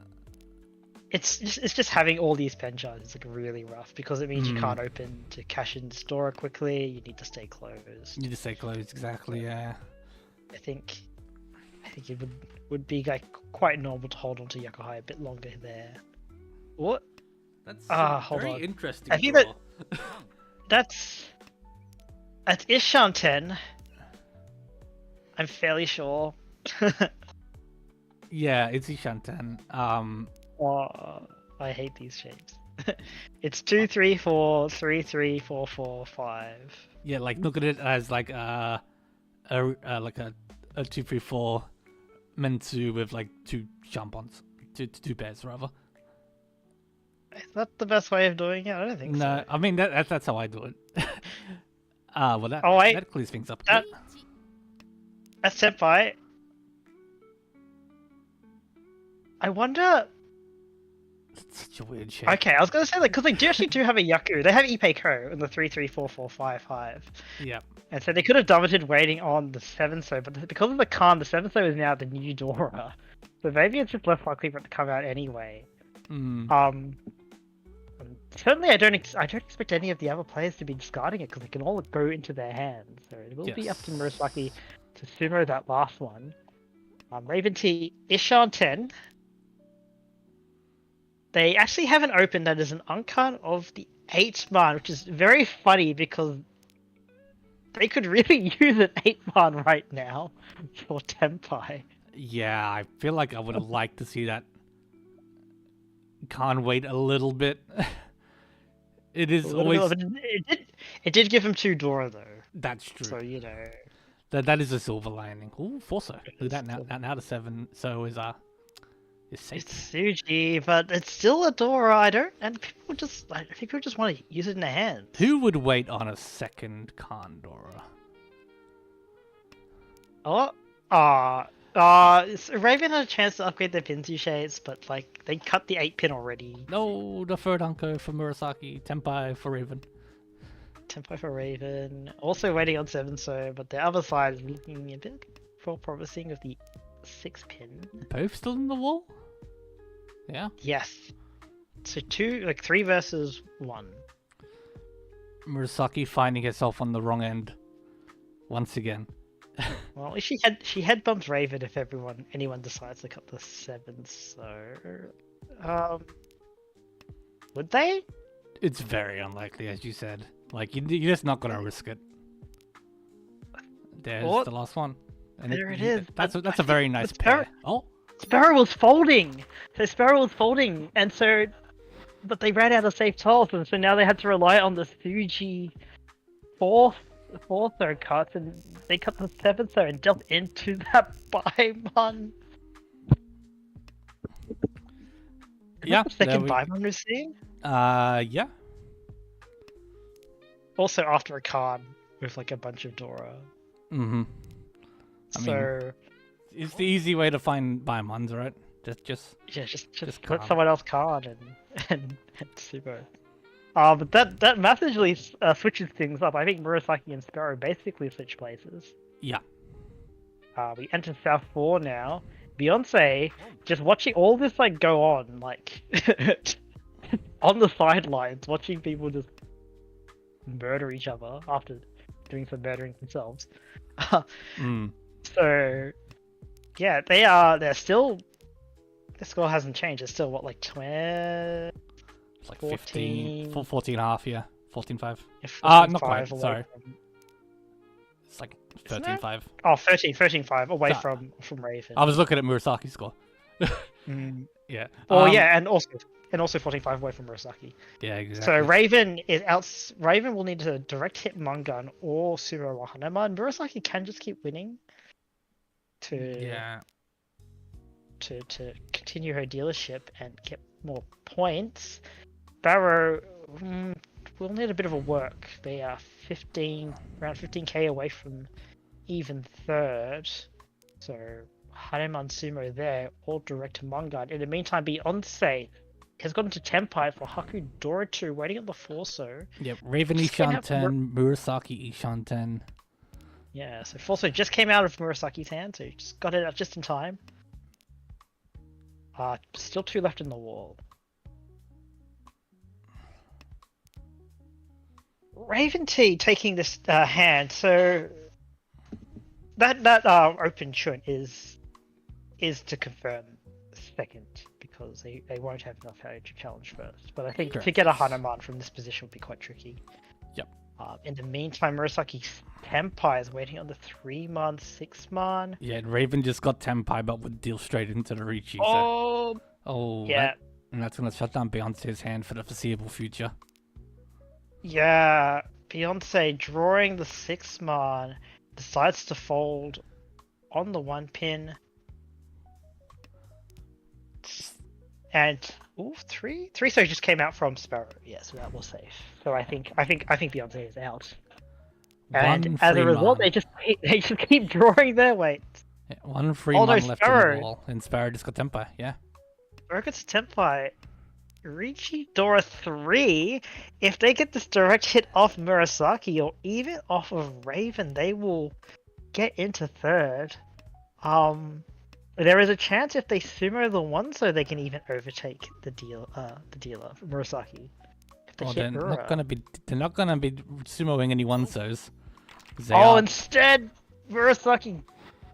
it's just having all these penchants is like really rough because it means you can't open to cash in store quickly. You need to stay closed. You need to stay closed, exactly. Yeah. I think it would be like quite normal to hold on to Yakuhai a bit longer there. What? That's hold very on. interesting. I think that's Ishanten. I'm fairly sure. Yeah, it's Ishanten. Oh, I hate these shapes. It's 2 3 4 3 3 4 4 5. Yeah, like look at it as like a 2 3 4 Mensu with like 2 shampons, two pairs rather. Is that the best way of doing it? I don't think so. No, I mean that's how I do it. Well wait. that clears things up. That's Senpai. I wonder. It's such a weird shape. Okay, I was gonna say like because they do have a Yaku. They have Ippei Ko in the 3 3 4 4 5 5. Yeah. And so they could have doubled waiting on the 7 so, but because of the Khan, the 7 so is now the new Dora. So maybe it's just less likely for it to come out anyway. Certainly I don't expect any of the other players to be discarding it because they can all go into their hands. So it will be up to Murasaki to sumo that last one. Raven T Ishanten. They actually have an open that is an Uncan of the 8-man, which is very funny because they could really use an 8-man right now for Tenpai. Yeah, I feel like I would have liked to see that. can't wait a little bit. It is A little always bit of it did give him 2 Dora though, that's true. so you know. That is a silver lining. Ooh, Forso. Look at that Still- now to 7. So is safe. It's Suji, but it's still a Dora. I don't, and people just, I think people just want to use it in their hands. Who would wait on a second Condora? Oh, Raven had a chance to upgrade their Pinsy shades, but like they cut the 8-pin already. No, the third Anko for Murasaki, Tenpai for Raven. Tempo for Raven. Also waiting on 7 so, but the other side is looking a bit more promising with the 6-pin. Both still in the wall? Yeah. Yes. So 3 versus 1. Murasaki finding herself on the wrong end once again. Well, at least she head bumps Raven if anyone decides to cut the 7, so would they? It's very unlikely, as you said. Like you're just not gonna risk it. There's the last one. And There it is. That's a very nice pair. Oh, Sparrow was folding. So Sparrow was folding, and so, but they ran out of safe tiles, and so now they had to rely on the Suji fourth cuts, and they cut the 7th and dealt into that Baimon. yeah. The second Baimon we've seen. Yeah. Also after a card with like a bunch of Dora. Mm-hmm. I mean, it's the easy way to find Baimons, right? Just let someone else card and Subo. But that massively switches things up. I think Murasaki and Sparrow basically switch places. Yeah. We enter South 4 now. Beyonce just watching all this like go on, like on the sidelines, watching people just murder each other after doing some murdering themselves. So yeah, they're still, the score hasn't changed. It's still what, like 20, It's like 14 and a half, yeah. 14-5. Not quite, sorry. It's like 13-5. Oh, 13-5 away from Raven. I was looking at Murasaki's score. Yeah. Oh yeah, and also 14-5 away from Murasaki. Yeah, exactly. So Raven is out. Raven will need to direct hit Mungun or Sumo Wahanema, and Murasaki can just keep winning to continue her dealership and get more points. Barrow will need a bit of a work. They are around 15k away from even third. So Haneman Sumo there, all direct to Mungun. In the meantime, Beyonce has gotten to Tenpai for Haku Doratu, waiting at the Forso. Yep, Raven Ishanten, Murasaki Ishanten. Yeah, so Forso just came out of Murasaki's hand, so he just got it out just in time. Still 2 left in the wall. Raven T taking this hand, so that open chunt is to confirm second, because they won't have enough value to challenge first. But I think to get a Hanuman from this position would be quite tricky. Yep. In the meantime, Murasaki's Tenpai is waiting on the 3-man, 6-man. Yeah, and Raven just got Tenpai, but would deal straight into the Riichi. Yeah. And that's going to shut down Beyonce's hand for the foreseeable future. Yeah, Beyonce drawing the 6-man, decides to fold on the 1-pin. And three so just came out from Sparrow. Yeah, so that was safe. So I think Beyonce is out. And as a result, they just keep drawing their weights. Yeah, 1 free man left on the wall, and Sparrow just got Tenpai. Yeah. Sparrow gets Tenpai. Riichi Dora 3. If they get this direct hit off Murasaki or even off of Raven, they will get into third. There is a chance if they sumo the 1, so they can even overtake the dealer, Murasaki. They're not gonna be sumoing any 1-sos. Instead, Murasaki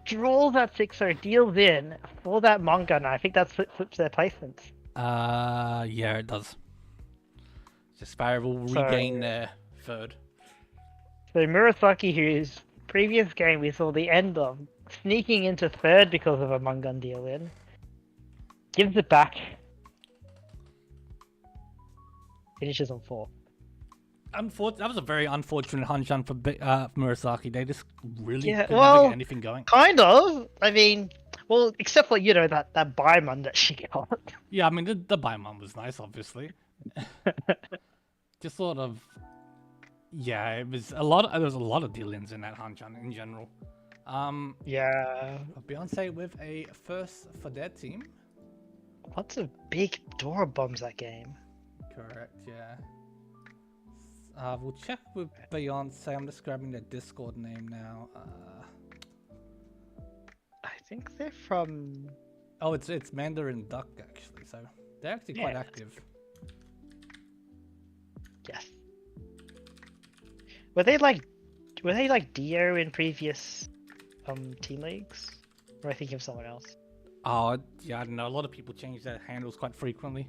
draws that 6-0, deals in for that manga, and I think that flips their placements. Yeah, it does. So Sparrow will regain their third. So Murasaki, whose previous game we saw the end of, sneaking into third because of a Mungun deal in, gives it back. finishes on 4. That was a very unfortunate Hanchan for Murasaki. They just really Yeah, could never well, get anything going. Kind of. I mean, well, except for that Baiman that she got. Yeah, I mean the Baimon was nice, obviously. Just sort of, yeah, it was a lot. There was a lot of deal-ins in that Hanchan in general. Yeah. Beyonce with a first for their team. Lots of big Dora bombs that game. Correct, yeah. We'll check with Beyonce. I'm just grabbing their Discord name now. I think they're from. Oh, it's Mandarin Duck actually. So they're actually quite active. Yes. Were they like Dio in previous team leagues? Or am I thinking of someone else? Oh yeah, I don't know. A lot of people change their handles quite frequently.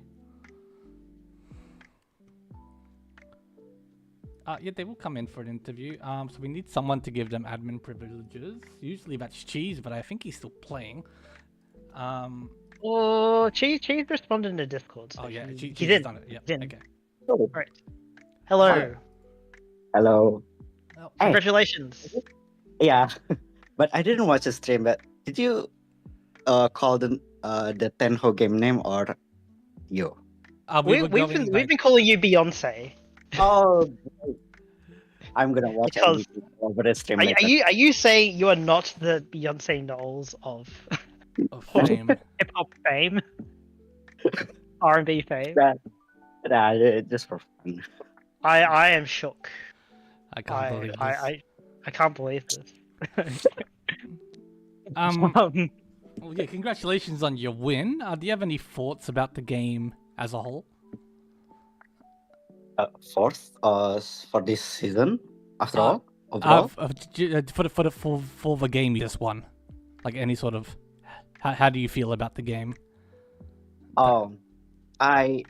Yeah, they will come in for an interview. So we need someone to give them admin privileges. Usually that's Cheese, but I think he's still playing. Oh, Cheese responded in the Discord. So oh yeah, he's Cheese in. has done it. Yeah. Okay. Oh, Right. Hello. hello. Well, Hey. Congratulations. Yeah, but I didn't watch the stream. But did you call the Tenho game name or you? We've been calling you Beyonce. Oh, I'm gonna watch Because- it over the stream Are later. you saying you are not the Beyonce Knowles of of fame. hip hop fame, R&B fame? Nah, just for fun. I am shook. I can't believe this. I can't believe this. Well, yeah, congratulations on your win. Do you have any thoughts about the game as a whole? Fourth for this season. After all, overall. For the game you just won, like any sort of, how do you feel about the game? I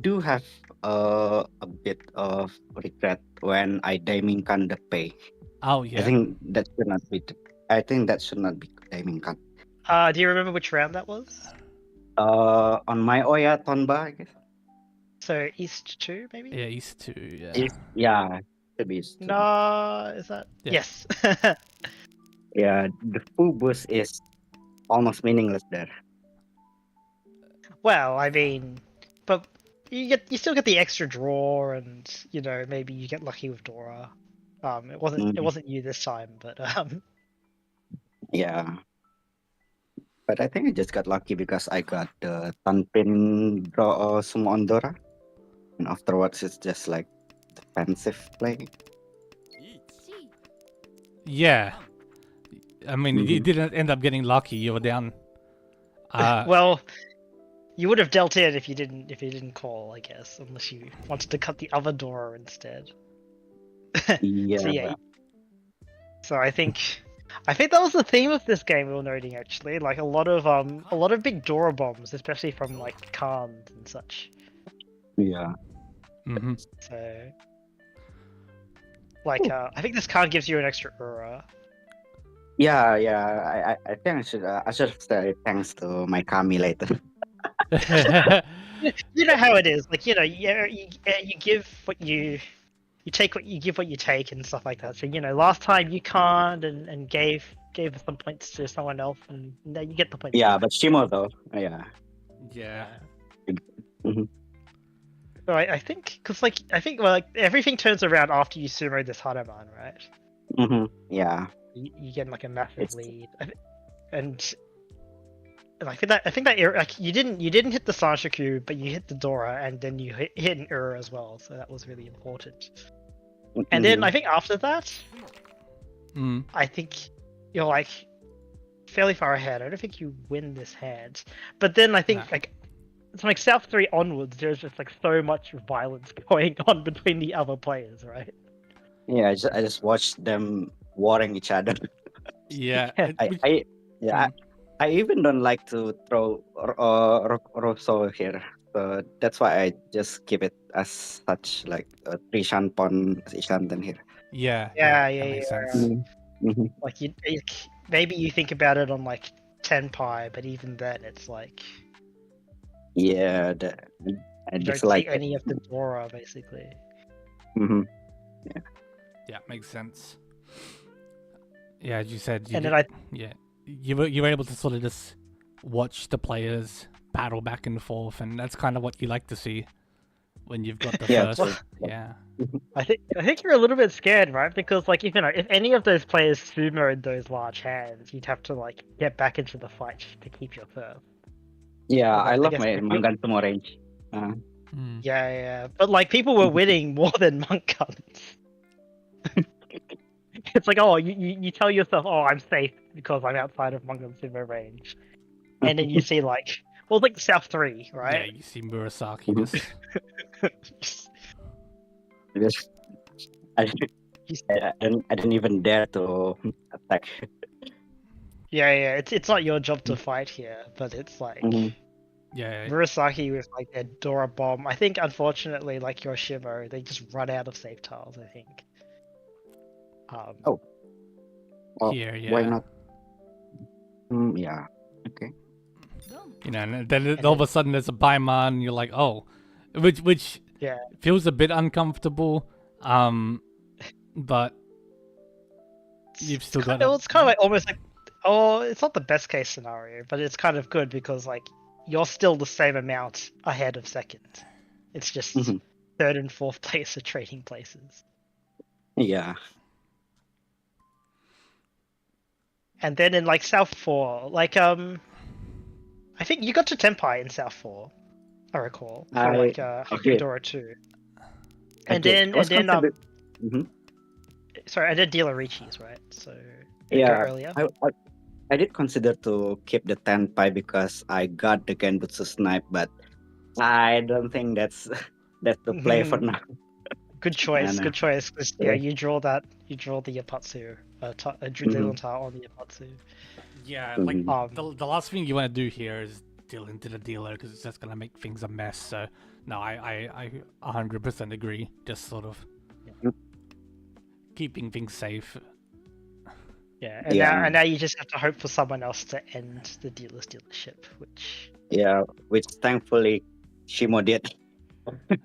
do have a bit of regret when I Daimingkan the pay. Oh yeah. I think that should not be. I think that should not be Daimingkan. Do you remember which round that was? On my Oya Tonba, I guess. So East 2, maybe? Yeah, East 2, yeah. Yeah, should be. No, is that? Yeah. Yes. Yeah, the full boost is almost meaningless there. Well, I mean, but you still get the extra draw, and maybe you get lucky with Dora. It wasn't you this time, but Yeah. But I think I just got lucky because I got the Tanpin draw Sumo on Dora. And afterwards it's just like defensive play. Yeah. I mean, you didn't end up getting lucky. You were down. well, you would have dealt in if you didn't call, I guess, unless you wanted to cut the other Dora instead. Yeah. So I think that was the theme of this game we were noting actually, like a lot of big Dora bombs, especially from like Khans and such. Yeah. Mm-hmm. So like I think this card gives you an extra aura. Yeah. I think I should say thanks to my Kami later. You know how it is, like you give what you take what you give what you take and stuff like that. So last time you can't and gave some points to someone else, and now you get the points. Yeah, but Shimo though. Yeah. Yeah. Mhm. So I think everything turns around after you sumo this Hanuman, right? Yeah. You get like a massive It's- lead, and I think that like you didn't hit the Sanshoku, but you hit the Dora, and then you hit an Ura as well. So that was really important. And then I think after that, I think you're like fairly far ahead. I don't think you win this hand, but then I think like it's like South 3 onwards, there's just like so much violence going on between the other players, right? Yeah, I just watched them warring each other. Yeah. I even don't like to throw Rosso here. So that's why I just keep it as such, like a Trishan Pon Ishanten here. Yeah. Yeah. That makes sense. Like maybe you think about it on like 10 pi, but even then it's like Yeah, I You don't dislike see it. any of the Dora, basically. Hmm. Yeah, makes sense. Yeah, as you said, And then you were able to sort of just watch the players battle back and forth, and that's kind of what you like to see when you've got the Yeah, first. true. Yeah, I think you're a little bit scared, right? Because like if any of those players sumoed those large hands, you'd have to like get back into the fight just to keep your first. Yeah, But, I I love guess my Mangan Sumo range. yeah. But like people were winning more than monk guns. It's like, oh, you tell yourself, oh, I'm safe because I'm outside of monk gun sumo range, and then you see like, well, like South 3, yeah. right? You see Murasaki Mhm. just. Because I, I didn't even dare to attack. Yeah. It's not your job to fight here, but it's like. Mhm. Yeah, Murasaki with like their Dora bomb. I think unfortunately, like your Shimo, they just run out of save tiles. I think. Oh. Well, here, yeah. why not? Yeah. Okay. You know, and then all of a sudden there's a Paimon, and you're like, oh, which Yeah. feels a bit uncomfortable, but you've still got It's kind of like almost like, oh, it's not the best case scenario, but it's kind of good because like you're still the same amount ahead of second. It's just Mhm. third and fourth place are trading places. Yeah. And then in like South 4, like I think you got to Tenpai in South 4, I recall, for like Okay. Dora 2. I And did. then Mhm. sorry, I did deal Riichi's, right? So did it go Yeah, earlier? I did consider to keep the Tenpai because I got the Genbutsu snipe, but I don't think that's that's the play for now. Good choice, And, good choice. 'Cause, yeah, you draw the Yapatsu, Mhm. Tile on the Yapatsu. Yeah, like Mhm. the last thing you want to do here is deal into the dealer because it's just gonna make things a mess. So no, I 100% agree. Just sort of keeping things safe. Yeah, Yeah, now you just have to hope for someone else to end the dealer's dealership, which yeah, which thankfully Shimo did.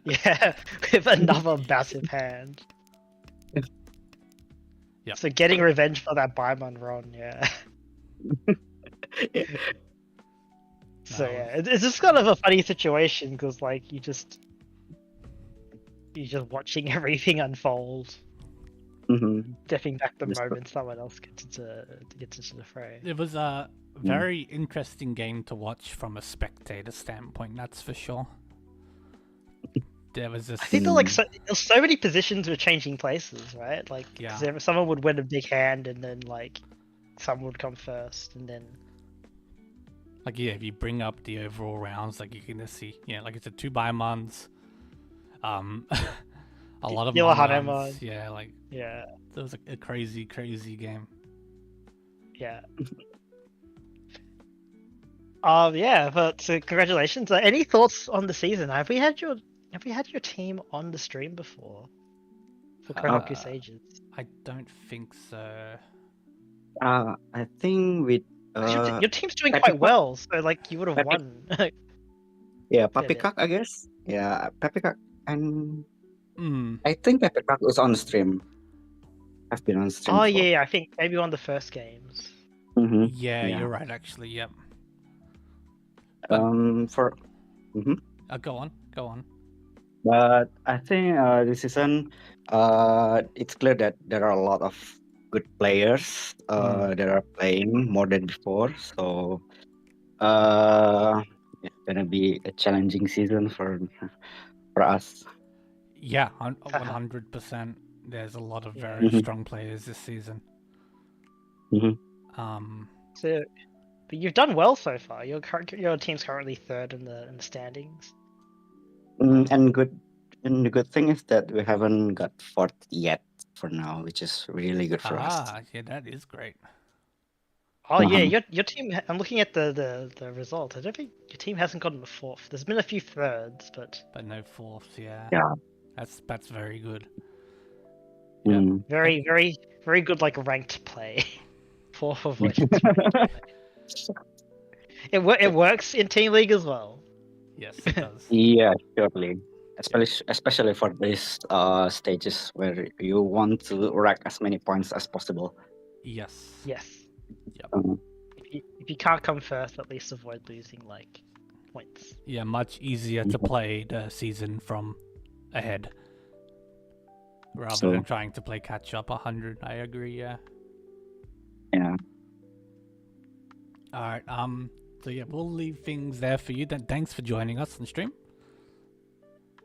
yeah, with another massive hand. Yep. So getting revenge for that Baimon run, yeah. So yeah, it's just kind of a funny situation because like you're just watching everything unfold, Mhm. stepping back the Just- moment someone else gets into the fray. It was a very interesting game to watch from a spectator standpoint. That's for sure. There was this. I think there's so many positions were changing places, right? Like, 'cause Yeah. someone would win a big hand, and then like someone would come first, and then Like, yeah, if you bring up the overall rounds, like you can just see, yeah, like it's a 2 Baimons, a lot of Dealer Mangans. Hanemon. Yeah, like yeah, it was a crazy game. yeah. Yeah, but congratulations. Any thoughts on the season? Have we had your team on the stream before for Konoku Sages? I don't think so. I think with 'Cause your team's doing Pepe quite Cup? well, so like you would have Pepe- won. yeah, Yeah, Papikak, I guess. Yeah, Papikak, and Hmm. I think Papikak was on stream. I've been on stream. Oh before. yeah, I think maybe one of the first games. Mhm. Yeah, Yeah. you're right. Actually, yep. But For go on. But I think this season, it's clear that there are a lot of good players that are playing more than before. So it's gonna be a challenging season for us. Yeah, 100%. There's a lot of very Mhm. strong players this season. Mhm. So, but you've done well so far. Your team's currently third in the standings. And the good thing is that we haven't got fourth yet for now, which is really good for us. Yeah, that is great. Oh yeah, Uh-huh. your team. I'm looking at the result. I don't think your team hasn't gotten a fourth. There's been a few thirds, but no fourths. Yeah. Yeah. That's very good. Yeah. Mm. very good like ranked play. Fourth of which it works in team league as well. Yes, it does. Yeah, surely. Especially for these stages where you want to rack as many points as possible. Yes. Yes. Um, If you can't come first, at least avoid losing like points. Yeah, much easier to play the season from ahead rather than so trying to play catch up 100. I agree. Yeah. yeah, All right. So yeah, we'll leave things there for you. Then thanks for joining us on stream.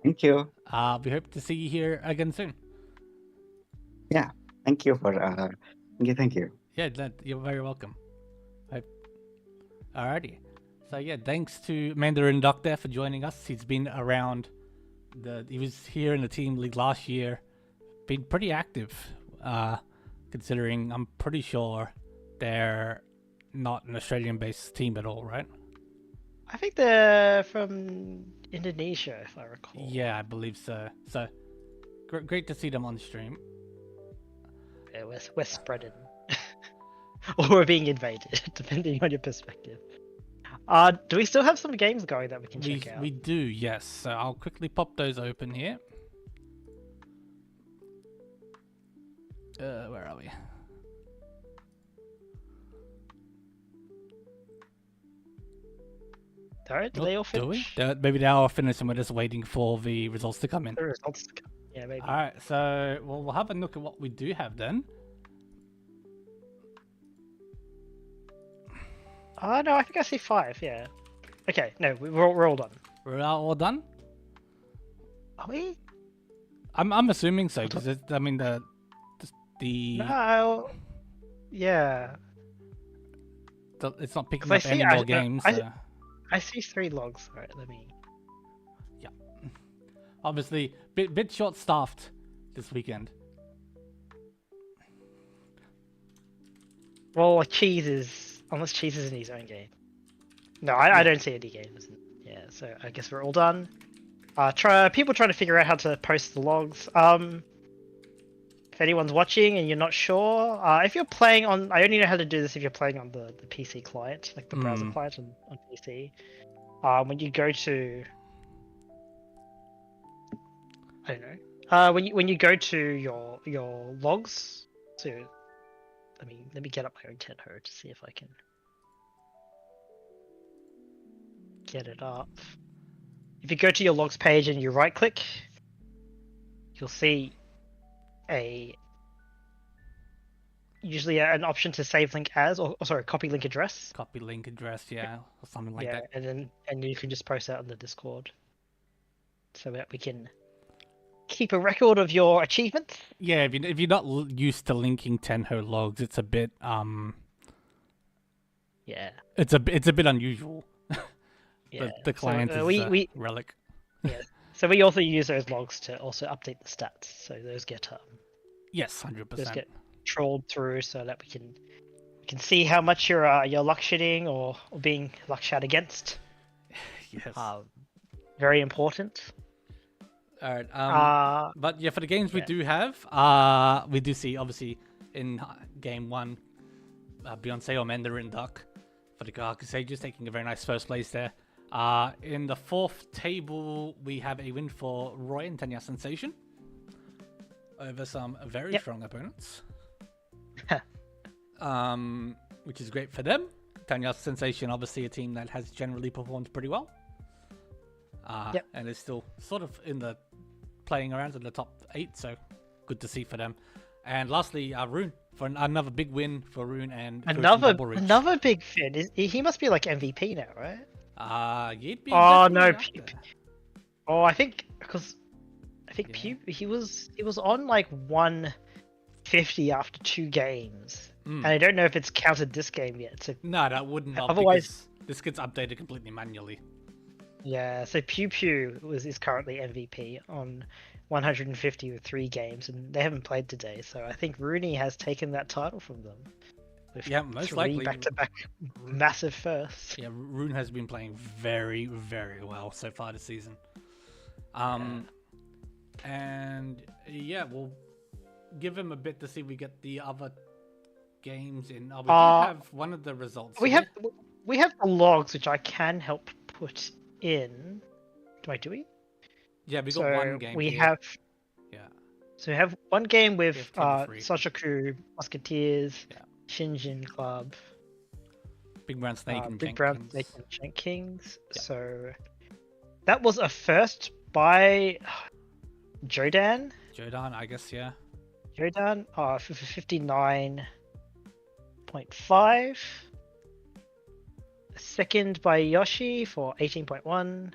thank you. We hope to see you here again soon. Yeah, thank you for thank you. Yeah, you're very welcome. Alrighty. So yeah, thanks to Mandarin Duck there for joining us. He's been around. He was here in the team league last year. Been pretty active. Considering I'm pretty sure they're not an Australian-based team at all, right? I think they're from Indonesia, if I recall. Yeah, I believe so. So great to see them on stream. Yeah, we're spreading. Or we're being invaded, depending on your perspective. Do we still have some games going that we can check out? We do, yes. So I'll quickly pop those open here. Where are we? Alright, do they all finish? Do we? Maybe they are finished and we're just waiting for the results to come in. The results to come. Yeah, maybe. Alright, so we'll have a look at what we do have then. Oh no, I think I see 5. Yeah. Okay, no, we're all done. We're all done? Are we? I'm assuming so, because I mean the No. Yeah. it's not picking 'Cause up any more games. I see 3 logs. Alright, let me. Yeah. Obviously, bit short-staffed this weekend. Well, unless Cheese is in his own game. No, I don't see any games. Yeah, so I guess we're all done. People trying to figure out how to post the logs. If anyone's watching and you're not sure, if you're playing on, I only know how to do this if you're playing on the PC client, like the browser client on PC. When you go to, I don't know. When you go to your logs, so let me get up my own Tenho to see if I can get it up. If you go to your logs page and you right click, you'll see usually an option to save link as, or sorry, copy link address. Copy link address, yeah, or something like that. and you can just post that on the Discord, so that we can keep a record of your achievements. Yeah, if you're not used to linking Tenho logs, it's a bit Yeah. it's a bit unusual. Yeah. The client is Relic. Yeah. So we also use those logs to also update the stats. So those get Yes, 100%. those get trolled through so that we can see how much you're luck shitting or being luck shot against. Yes. Very important. All right. But yeah, for the games we do have, we do see obviously in game 1, Beyonce or Mandarin Duck for the Sages taking a very nice first place there. In the 4th table, we have a win for Roy and Tanya Sensation over some very strong opponents. Which is great for them. Tanya Sensation, obviously a team that has generally performed pretty well. And is still sort of playing around in the top 8, so good to see for them. And lastly, Rune for another big win for Rune and another big fin. He must be like MVP now, right? He'd be. Oh no! I think Pew, he was on like 150 after 2 games, and I don't know if it's counted this game yet. So no, that wouldn't. Otherwise, this gets updated completely manually. Yeah, so Pew is currently MVP on 150 with 3 games, and they haven't played today. So I think Rooney has taken that title from them. With most likely back-to-back massive firsts. Yeah, Rune has been playing very, very well so far this season. And yeah, we'll give him a bit to see if we get the other games in. We do have one of the results. We have the logs, which I can help put in. Wait, do we? Yeah, we got one game. We here. have. Yeah. So we have one game with We have 10 to 3. Sashoku Musketeers, Yeah. Shinjin Club, Big Brown Snake and Big Jenkins. Brown Snake and Jenkins. Yeah. So that was a first by Jodan. Jodan, I guess, yeah. Jodan, for 59.5. Second by Yoshi for 18.1.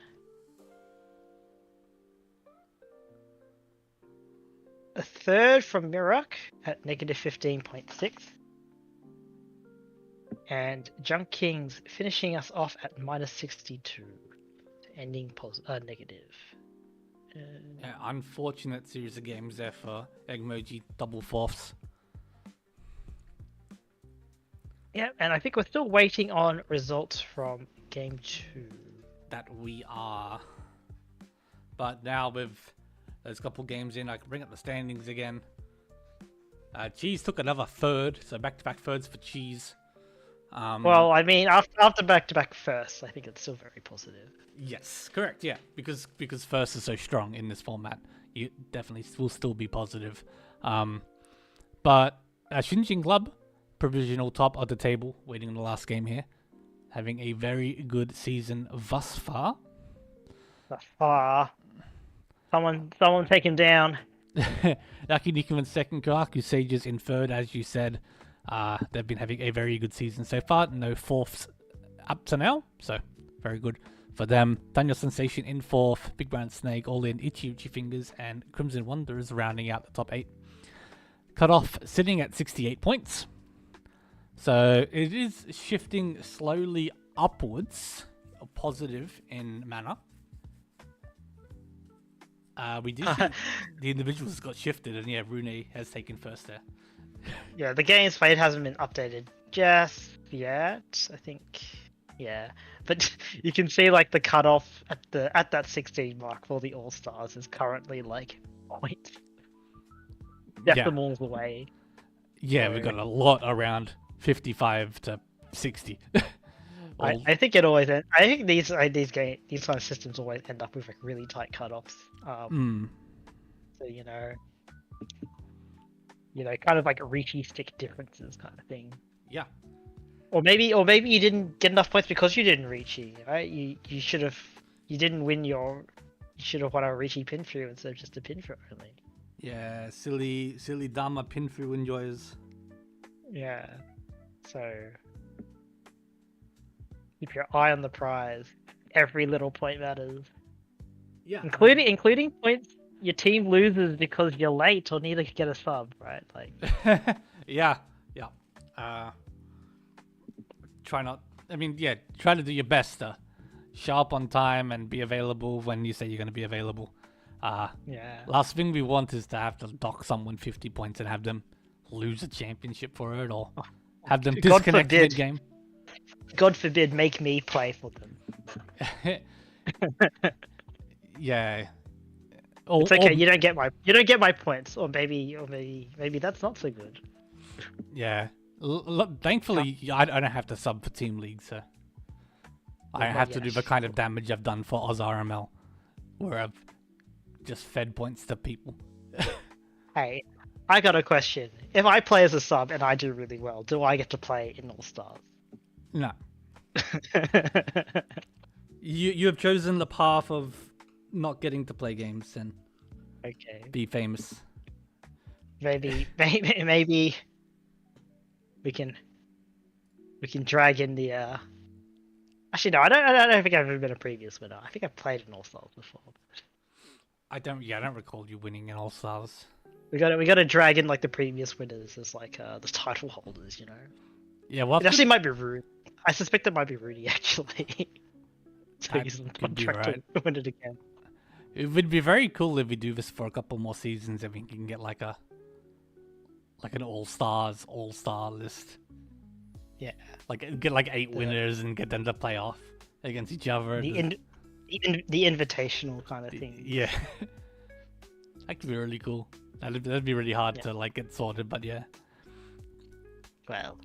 A third from Mirak at negative 15.6. And Junk Kings finishing us off at minus 62, ending negative. Yeah, unfortunate series of games there for Egmoji double fourths. Yeah, and I think we're still waiting on results from game 2. That we are. But now with those couple games in, I can bring up the standings again. Cheese took another third, so back-to-back thirds for Cheese. Well, I mean, after back-to-back firsts, I think it's still very positive. Yes, correct, yeah. Because first is so strong in this format, you definitely will still be positive. But Shinjin Club, provisional top of the table, waiting on the last game here. Having a very good season thus far. Someone take him down. Yakiniku in second, Karaku Sages in third, as you said. They've been having a very good season so far. No fourths up to now, so very good for them. Daniel Sensation in fourth, Big Brown Snake all in, Itchy Fingers and Crimson Wonders rounding out the top 8. Cut off sitting at 68 points. So it is shifting slowly upwards, positive in manner. We did see the individuals got shifted, and yeah, Rune has taken first there. Yeah, the games played hasn't been updated just yet, I think. Yeah, but you can see like the cutoff at that 16 mark for the All Stars is currently like point decimals away. Yeah, So- we got a lot around 55 to 60. I think it always. I think these kind of systems always end up with like really tight cutoffs. So you know, kind of like Riichi stick differences kind of thing. Yeah. Or maybe you didn't get enough points because you didn't Riichi, right? You should have. You didn't win your. You should have won a Riichi pin through instead of just a pin through only. Yeah, silly Dharma pin through enjoyers. Yeah. So keep your eye on the prize. Every little point matters. Yeah. Including points your team loses because you're late or need to get a sub, right? Like yeah. Try to do your best to show up on time and be available when you say you're going to be available. yeah. Last thing we want is to have to dock someone 50 points and have them lose a championship for it, or have them God disconnect forbid. mid-game. God forbid make me play for them. Yeah. It's okay, you don't get my points, or maybe that's not so good. Yeah. Thankfully, I don't have to sub for Team League, so I have to do the kind of damage I've done for OzRML, where I've just fed points to people. Hey, I got a question. If I play as a sub and I do really well, do I get to play in All Stars? No. You have chosen the path of not getting to play games and be famous. Maybe we can drag in the Actually no, I don't think I've ever been a previous winner. I think I've played in All Stars before. I don't recall you winning in All Stars. We gotta drag in like the previous winners as like the title holders, you know. Yeah, well, It actually might be Rudy. I suspect it might be Rudy actually. So That he's on could be contract to win it again. it would be very cool if we do this for a couple more seasons and we can get like an all-star list. Yeah. Like get like 8 winners and get them to play off against each other. The invitational kind of thing. Yeah. That could be really cool. That'd be really hard to like get sorted, but yeah. Well,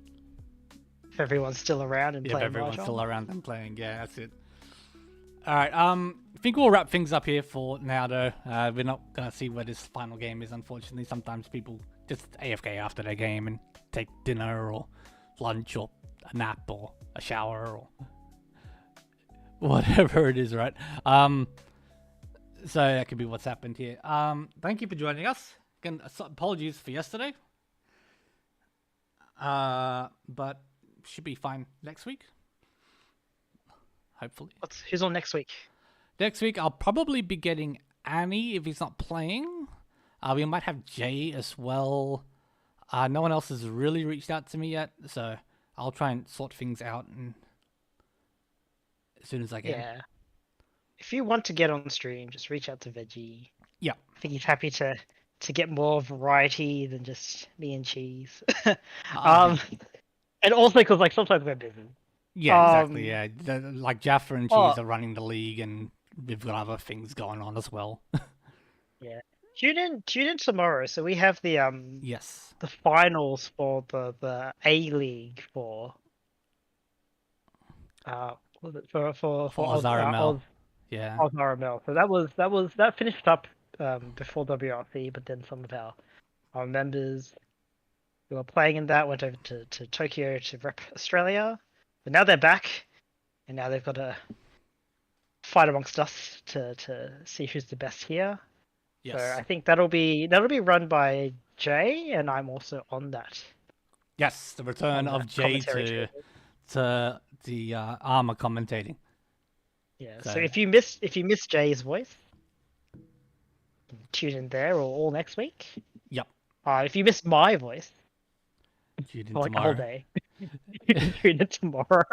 if everyone's still around and If playing everyone's Mahjong. still around and playing, yeah, that's it. All right. I think we'll wrap things up here for now, though. We're not gonna see where this final game is. Unfortunately, sometimes people just AFK after their game and take dinner or lunch or a nap or a shower or whatever it is, right? So that could be what's happened here. Thank you for joining us. Again, apologies for yesterday. But should be fine next week. Hopefully. Who's on next week? Next week, I'll probably be getting Annie if he's not playing. We might have Jay as well. No one else has really reached out to me yet, so I'll try and sort things out and as soon as I can. Yeah. If you want to get on stream, just reach out to Veggie. Yeah. I think he's happy to get more variety than just me and Cheese. And also because like sometimes we're busy. Yeah, exactly. Yeah, like Jaffa and Cheese are running the league, and we've got other things going on as well. Yeah. Tune in tomorrow. So we have the yes, the finals for the A League for was it for RML. Yeah. RML. So that finished up before WRC, but then some of our members who were playing in that went over to Tokyo to rep Australia. But now they're back, and now they've got to fight amongst us to see who's the best here. Yes. So I think that'll be run by Jay, and I'm also on that. Yes, the return of Jay to the ARMA commentating. Yeah. So if you miss Jay's voice, tune in there or all next week. Yep. If you miss my voice, tune in like tomorrow. all day. Tune in tomorrow.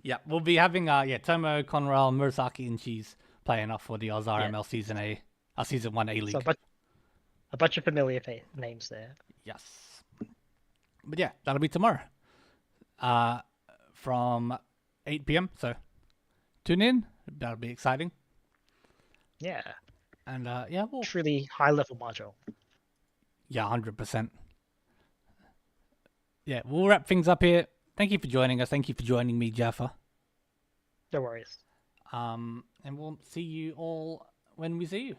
Yeah, we'll be having Tomo, Conral, Murasaki, and Cheese playing off for the Oz RML Season 1 A League. So a bunch of familiar names there. Yes. But yeah, that'll be tomorrow. From 8 p.m. So tune in. That'll be exciting. Yeah. And we'll truly high level Mahjong. Yeah, 100%. Yeah, we'll wrap things up here. Thank you for joining us. Thank you for joining me, Jaffa. No worries. And we'll see you all when we see you.